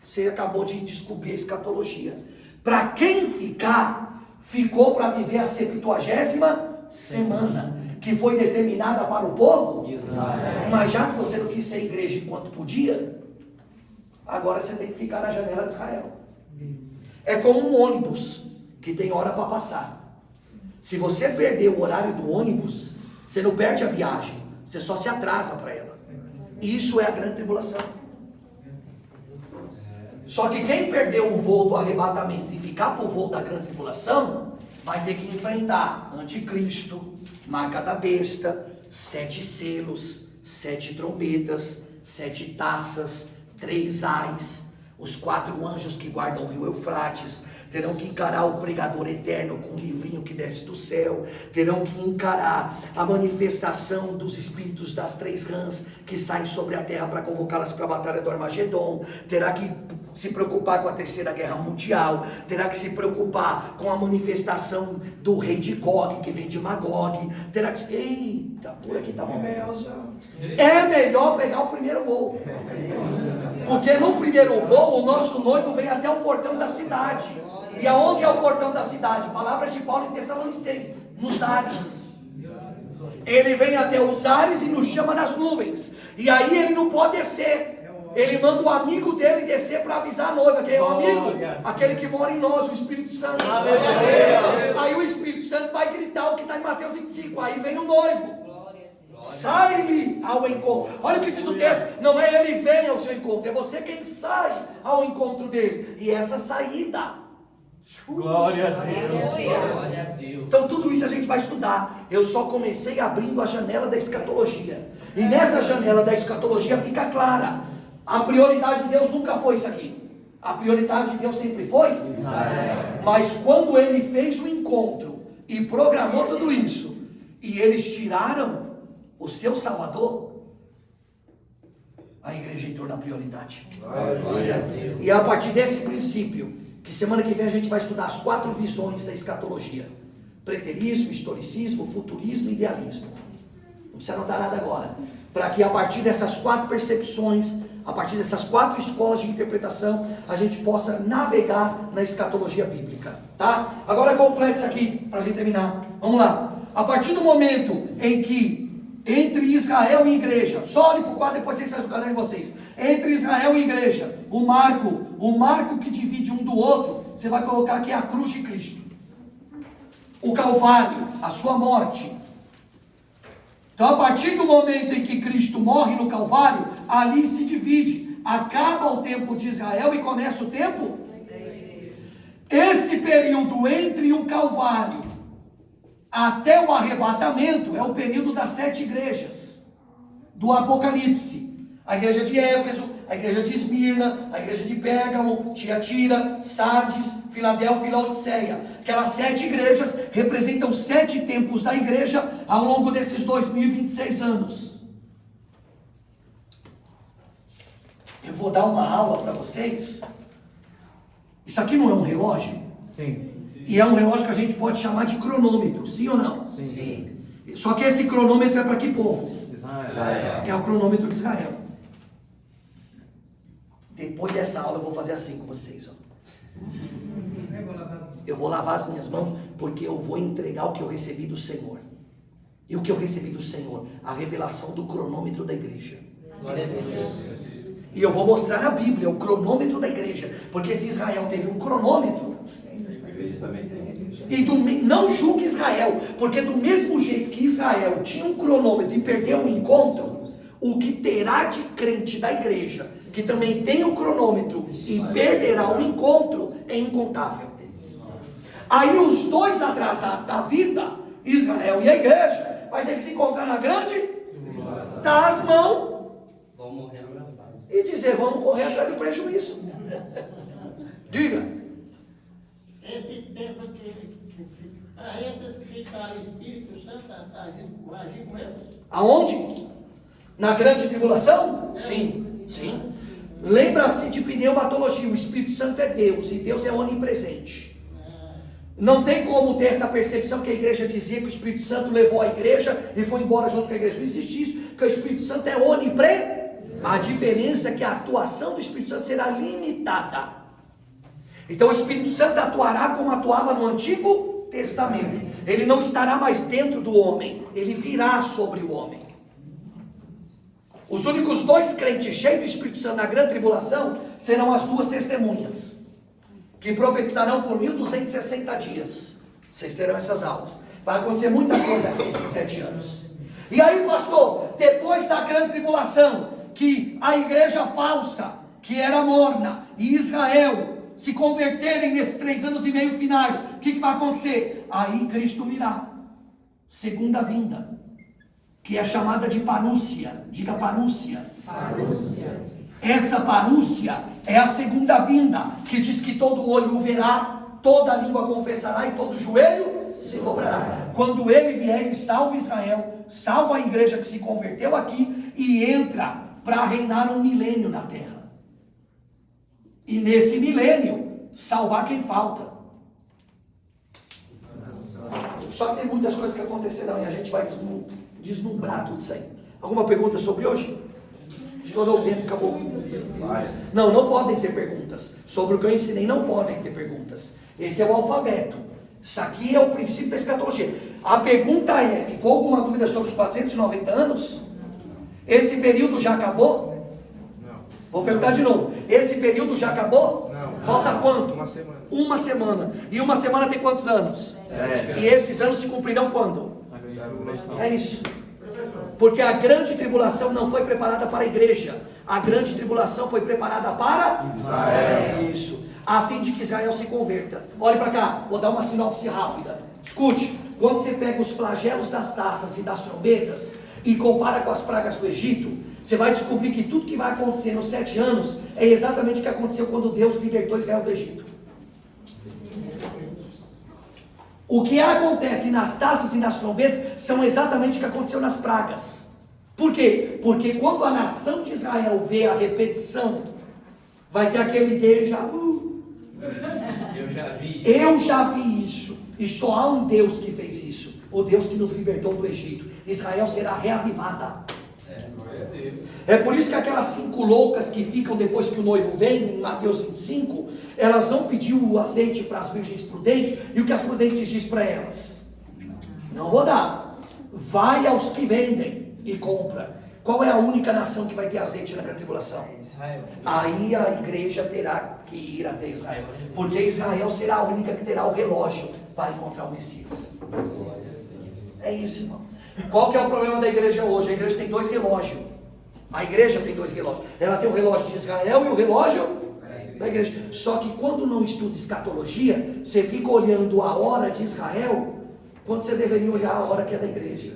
você acabou de descobrir a escatologia. Para quem ficar, ficou para viver a 70ª semana, que foi determinada para o povo Israel. Mas já que você não quis ser igreja enquanto podia, agora você tem que ficar na janela de Israel. É como um ônibus que tem hora para passar. Se você perder o horário do ônibus, você não perde a viagem, você só se atrasa para ela. Isso é a grande tribulação. Só que quem perdeu o voo do arrebatamento e ficar para o voo da grande tribulação, vai ter que enfrentar anticristo, marca da besta, 7 selos, 7 trombetas, 7 taças, 3 ais, os 4 anjos que guardam o rio Eufrates, terão que encarar o pregador eterno com um livrinho que desce do céu, terão que encarar a manifestação dos espíritos das 3 rãs que saem sobre a terra para convocá-las para a batalha do Armagedon, terá que se preocupar com a 3ª Guerra Mundial, terá que se preocupar com a manifestação do rei de Gog, que vem de Magog, terá que... Eita, por aqui tá uma melza. É melhor pegar o primeiro voo, porque no primeiro voo o nosso noivo vem até o portão da cidade. E aonde é o portão da cidade? Palavras de Paulo em Tessalonicenses, nos ares. Ele vem até os ares e nos chama nas nuvens. E aí ele não pode descer. Ele manda o amigo dele descer para avisar a noiva. Quem é o amigo? Aquele que mora em nós, o Espírito Santo. Aí o Espírito Santo vai gritar o que está em Mateus 25. Aí vem o noivo. Sai-lhe ao encontro. Olha o que diz o texto. Não é ele vem ao seu encontro, é você quem sai ao encontro dele. E essa saída. Glória a Deus. Então tudo isso a gente vai estudar. Eu só comecei abrindo a janela da escatologia. E nessa janela da escatologia fica clara: a prioridade de Deus nunca foi isso aqui. A prioridade de Deus sempre foi Israel. Mas quando ele fez o encontro e programou tudo isso, e eles tiraram o seu Salvador, a igreja entrou na prioridade. E a partir desse princípio, que semana que vem a gente vai estudar as 4 visões da escatologia: preterismo, historicismo, futurismo e idealismo. Não precisa anotar nada agora. Para que a partir dessas 4 percepções, a partir dessas 4 escolas de interpretação, a gente possa navegar na escatologia bíblica. Tá? Agora completa isso aqui, para a gente terminar. Vamos lá. A partir do momento em que entre Israel e igreja, só olhe para o quadro, depois vocês saem do caderno de vocês. Entre Israel e igreja, o marco que divide um do outro, você vai colocar aqui a cruz de Cristo, o Calvário, a sua morte. Então a partir do momento em que Cristo morre no Calvário, ali se divide, acaba o tempo de Israel e começa o tempo. Esse período entre o Calvário até o arrebatamento é o período das 7 igrejas do Apocalipse. A igreja de Éfeso, a igreja de Esmirna, a igreja de Pérgamo, Tiatira, Sardes, Filadélfia e Laodiceia. Aquelas 7 igrejas representam 7 tempos da igreja ao longo desses 2026 anos. Eu vou dar uma aula para vocês. Isso aqui não é um relógio? Sim. E é um relógio que a gente pode chamar de cronômetro, sim ou não? Sim. Só que esse cronômetro é para que povo? Israel. É o cronômetro de Israel. Depois dessa aula eu vou fazer assim com vocês. Ó. Eu vou lavar as minhas mãos porque eu vou entregar o que eu recebi do Senhor. E o que eu recebi do Senhor? A revelação do cronômetro da igreja. Glória a Deus. E eu vou mostrar na Bíblia o cronômetro da igreja. Porque se Israel teve um cronômetro, e não julgue Israel, porque do mesmo jeito que Israel tinha um cronômetro e perdeu o encontro, o que terá de crente da igreja, que também tem o cronômetro e perderá o encontro, é incontável. Aí os dois atrasados da vida, Israel e a igreja, vai ter que se encontrar na grande, dar as mãos Vão morrer abraçados. e dizer, vamos correr atrás do prejuízo. Diga. Esse tempo para esses que ficaram, o Espírito Santo está agindo com eles? Aonde? Na grande tribulação? Sim, sim. Lembra-se de pneumatologia, o Espírito Santo é Deus, e Deus é onipresente. Não tem como ter essa percepção que a igreja dizia que o Espírito Santo levou a igreja e foi embora junto com a igreja. Não existe isso, porque o Espírito Santo é onipresente. A diferença é que a atuação do Espírito Santo será limitada. Então o Espírito Santo atuará como atuava no Antigo Testamento. Ele não estará mais dentro do homem, ele virá sobre o homem. Os únicos 2 crentes cheios do Espírito Santo na grande tribulação serão as 2 testemunhas, que profetizarão por 1260 dias. Vocês terão essas aulas. Vai acontecer muita coisa nesses 7 anos. E aí, pastor, depois da grande tribulação, que a igreja falsa, que era morna, e Israel se converterem nesses 3 anos e meio finais, o que vai acontecer? Aí Cristo virá, segunda vinda, que é chamada de parúcia. Diga parúcia. Parúcia. Essa parúcia é a segunda vinda, que diz que todo olho o verá, toda língua confessará e todo joelho se dobrará. Quando ele vier, ele salva Israel, salva a igreja que se converteu aqui e entra para reinar um milênio na terra. E nesse milênio, salvar quem falta. Só que tem muitas coisas que acontecerão e a gente vai deslumbrar tudo isso aí. Alguma pergunta sobre hoje? Estourou o tempo, acabou. Não podem ter perguntas. Sobre o que eu ensinei, não podem ter perguntas. Esse é o alfabeto. Isso aqui é o princípio da escatologia. A pergunta é, ficou alguma dúvida sobre os 490 anos? Esse período já acabou? Vou perguntar de novo. Esse período já acabou? Não. Falta quanto? Uma semana. Uma semana. E uma semana tem quantos anos? 7. E esses anos se cumprirão quando? A grande tribulação. É isso. Porque a grande tribulação não foi preparada para a igreja. A grande tribulação foi preparada para Israel. Isso. A fim de que Israel se converta. Olhe para cá. Vou dar uma sinopse rápida. Escute. Quando você pega os flagelos das taças e das trombetas e compara com as pragas do Egito, você vai descobrir que tudo que vai acontecer nos 7 anos é exatamente o que aconteceu quando Deus libertou Israel do Egito. O que acontece nas taças e nas trombetas são exatamente o que aconteceu nas pragas. Por quê? Porque quando a nação de Israel vê a repetição, vai ter aquele déjà vu. Eu já vi isso. E só há um Deus que fez isso. O Deus que nos libertou do Egito. Israel será reavivada. É por isso que aquelas 5 loucas que ficam depois que o noivo vem, em Mateus 25, elas vão pedir o azeite para as virgens prudentes, e o que as prudentes diz para elas? Não vou dar. Vai aos que vendem e compra. Qual é a única nação que vai ter azeite na grande tribulação? Israel. Aí a igreja terá que ir até Israel, porque Israel será a única que terá o relógio para encontrar o Messias. É isso, irmão. Qual que é o problema da igreja hoje? A igreja tem 2 relógios. A igreja tem 2 relógios. Ela tem o relógio de Israel e o relógio da igreja. Só que quando não estuda escatologia, você fica olhando a hora de Israel, quando você deveria olhar a hora que é da igreja.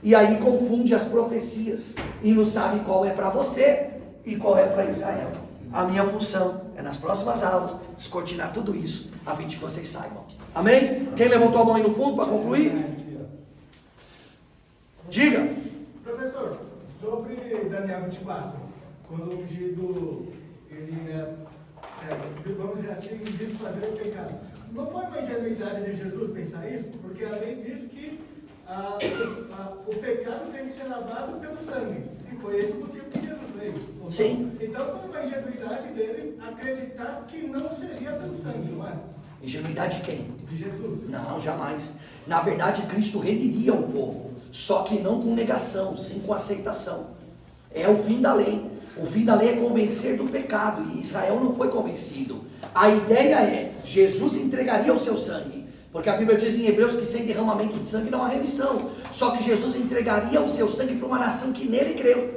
E aí confunde as profecias e não sabe qual é para você e qual é para Israel. A minha função é nas próximas aulas descortinar tudo isso, a fim de que vocês saibam. Amém? Quem levantou a mão aí no fundo para concluir? Diga. Professor, sobre Daniel 24, quando o ungido, ele vamos dizer assim, desfazer o pecado. Não foi uma ingenuidade de Jesus pensar isso? Porque a lei diz que o pecado tem que ser lavado pelo sangue. E foi esse o motivo que Jesus veio. Sim. Então foi uma ingenuidade dele acreditar que não seria pelo sangue, não é? Ingenuidade de quem? De Jesus. Não, jamais. Na verdade, Cristo rediria o povo, só que não com negação, sim com aceitação. É o fim da lei. O fim da lei é convencer do pecado, e Israel não foi convencido. A ideia é, Jesus entregaria o seu sangue, porque a Bíblia diz em Hebreus que sem derramamento de sangue não há remissão. Só que Jesus entregaria o seu sangue para uma nação que nele creu.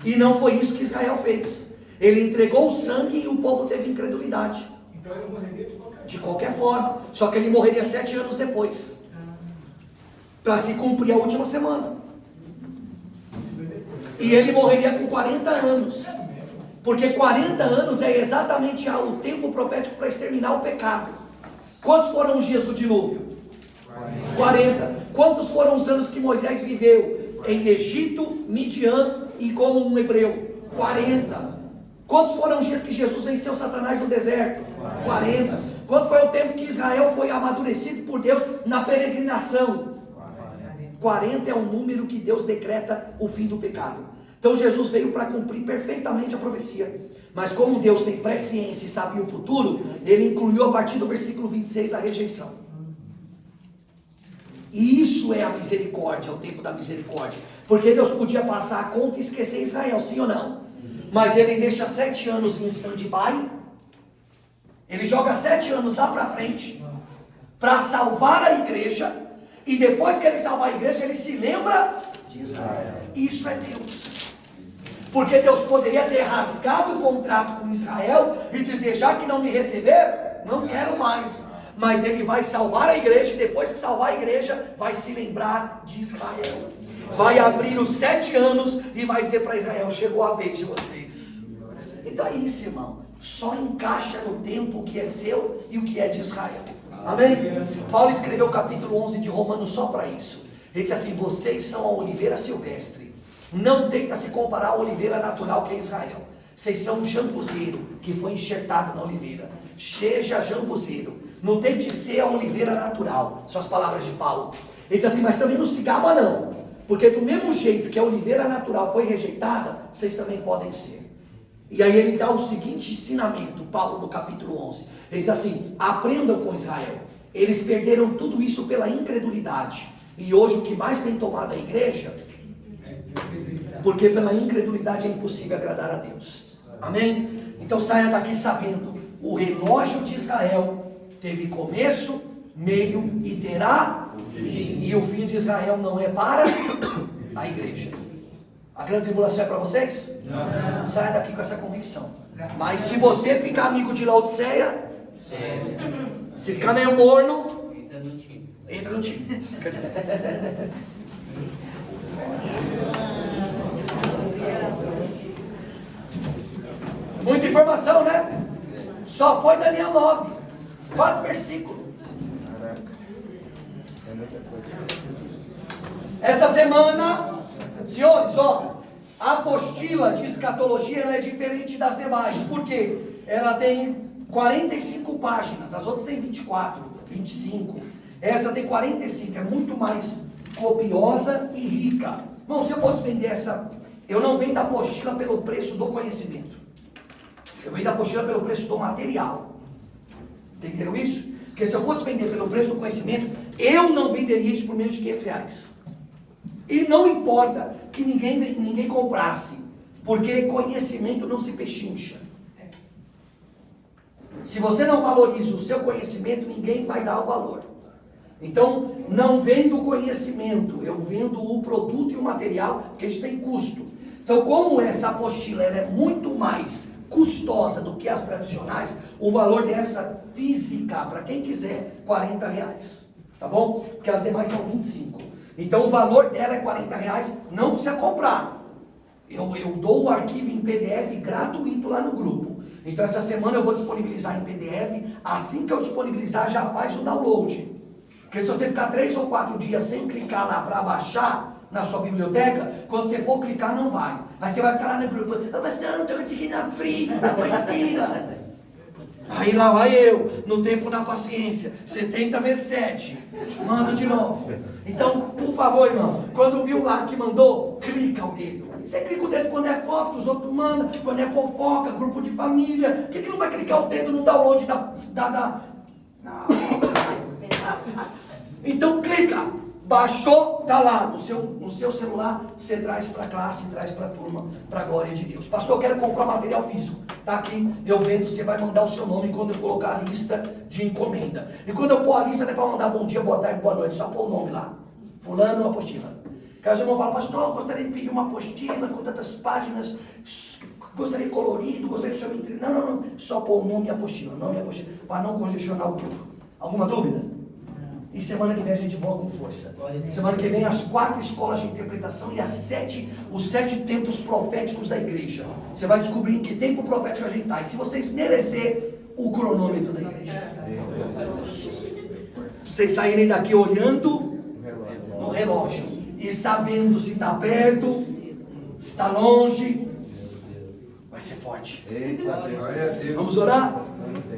E não foi isso que Israel fez. Ele entregou o sangue e o povo teve incredulidade. Então ele morreria de qualquer forma. Só que ele morreria 7 anos depois, para se cumprir a última semana. E ele morreria com 40 anos. Porque 40 anos é exatamente o tempo profético para exterminar o pecado. Quantos foram os dias do dilúvio? 40. Quantos foram os anos que Moisés viveu em Egito, Midian e como um hebreu? 40. Quantos foram os dias que Jesus venceu Satanás no deserto? 40. Quanto foi o tempo que Israel foi amadurecido por Deus na peregrinação? 40 é o número que Deus decreta o fim do pecado. Então Jesus veio para cumprir perfeitamente a profecia. Mas como Deus tem presciência e sabia o futuro, ele incluiu a partir do versículo 26 a rejeição. E isso é a misericórdia, o tempo da misericórdia. Porque Deus podia passar a conta e esquecer Israel, sim ou não? Mas ele deixa 7 anos em stand-by. Ele joga 7 anos lá para frente para salvar a igreja. E depois que ele salvar a igreja, ele se lembra de Israel. Isso é Deus. Porque Deus poderia ter rasgado o contrato com Israel e dizer, já que não me receber, não quero mais. Mas ele vai salvar a igreja e depois que salvar a igreja, vai se lembrar de Israel. Vai abrir os 7 anos e vai dizer para Israel, chegou a vez de vocês. Então é isso, irmão. Só encaixa no tempo o que é seu e o que é de Israel. Amém? Paulo escreveu o capítulo 11 de Romanos só para isso. Ele disse assim, vocês são a oliveira silvestre. Não tenta se comparar à oliveira natural que é Israel. Vocês são um jambuzeiro que foi enxertado na oliveira. Seja jambuzeiro. Não tente ser a oliveira natural. São as palavras de Paulo. Ele diz assim, mas também não se gaba não. Porque do mesmo jeito que a oliveira natural foi rejeitada, vocês também podem ser. E aí ele dá o seguinte ensinamento, Paulo no capítulo 11. Ele diz assim, aprendam com Israel. Eles perderam tudo isso pela incredulidade. E hoje o que mais tem tomado a igreja, porque pela incredulidade é impossível agradar a Deus. Amém? Então saia daqui sabendo, o relógio de Israel teve começo, meio e terá fim. E o fim de Israel não é para a igreja. A grande tribulação é para vocês? Não. Saia daqui com essa convicção. Mas se você ficar amigo de Laodiceia, se ficar meio morno, entra no time. Muita informação, né? Só foi Daniel 9, 4 versículos. Essa semana, senhores, ó, a apostila de escatologia ela é diferente das demais. Por quê? Ela tem 45 páginas, as outras têm 24, 25. Essa tem 45, é muito mais copiosa e rica. Bom, se eu fosse vender essa, eu não vendo a apostila pelo preço do conhecimento. Eu vendo a apostila pelo preço do material. Entenderam isso? Porque se eu fosse vender pelo preço do conhecimento, eu não venderia isso por menos de R$500. E não importa que ninguém comprasse, porque conhecimento não se pechincha. Se você não valoriza o seu conhecimento, ninguém vai dar o valor. Então, não vendo o conhecimento, eu vendo o produto e o material, porque isso tem custo. Então, como essa apostila ela é muito mais custosa do que as tradicionais, o valor dessa física, para quem quiser, R$40, tá bom? Porque as demais são 25. Então o valor dela é R$40, não precisa comprar. Eu dou o arquivo em PDF gratuito lá no grupo. Então essa semana eu vou disponibilizar em PDF. Assim que eu disponibilizar, já faz o download. Porque se você ficar 3 ou 4 dias sem clicar lá para baixar na sua biblioteca, quando você for clicar não vai. Aí você vai ficar lá no grupo, mas não estou conseguindo abrir a apostila. Aí lá vai eu, no tempo na paciência, 70 vezes 7, manda de novo. Então, por favor, irmão, quando viu lá que mandou, clica o dedo. Você clica o dedo quando é foto que os outros mandam, quando é fofoca, grupo de família. Por que não vai clicar o dedo no download da... Então clica. Baixou, tá lá no seu celular, você traz para a classe, traz para a turma, para a glória de Deus. Pastor, eu quero comprar material físico. Tá aqui, eu vendo, você vai mandar o seu nome quando eu colocar a lista de encomenda. E quando eu pôr a lista, não é para mandar bom dia, boa tarde, boa noite, só pôr o nome lá. Fulano, uma apostila. Caso eu não fale, pastor, gostaria de pedir uma apostila com tantas páginas, gostaria colorido, gostaria de senhor me entregar. Não, só pôr o nome e apostila, para não congestionar o grupo. Alguma dúvida? E semana que vem a gente volta com força. Semana que vem as 4 escolas de interpretação e os 7 tempos proféticos da igreja. Você vai descobrir em que tempo profético a gente está. E se vocês merecer o cronômetro da igreja. Vocês saírem daqui olhando no relógio e sabendo se está perto, se está longe. Vai ser forte. Vamos orar?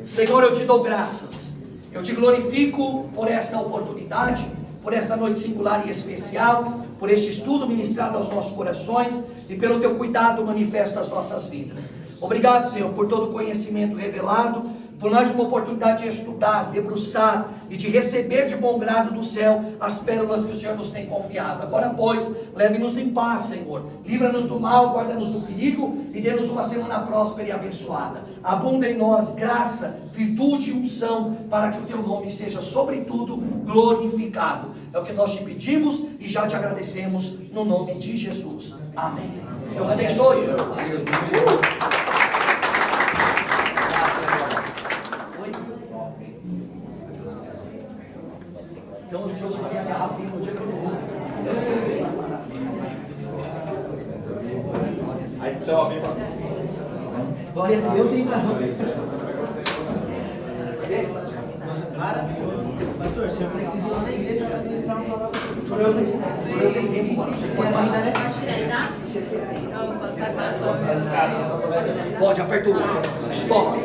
Senhor, eu te dou graças. Eu te glorifico por esta oportunidade, por esta noite singular e especial, por este estudo ministrado aos nossos corações e pelo teu cuidado manifesto às nossas vidas. Obrigado, Senhor, por todo o conhecimento revelado, por mais uma oportunidade de estudar, debruçar e de receber de bom grado do céu as pérolas que o Senhor nos tem confiado. Agora, pois, leve-nos em paz, Senhor. Livra-nos do mal, guarda-nos do perigo e dê-nos uma semana próspera e abençoada. Abunda em nós graça, virtude e unção, para que o teu nome seja, sobretudo, glorificado. É o que nós te pedimos e já te agradecemos no nome de Jesus. Amém. Deus abençoe. Então, ansioso para minha garrafinha no dia que eu não vou. Aí, então, vem passar. Glória a Deus, hein, mano? Maravilhoso. Pastor, o senhor precisa ir lá na igreja para ministrar uma palavra. Por eu tenho tempo, mano. Você pode mandar, né? Pode, aperta o stop.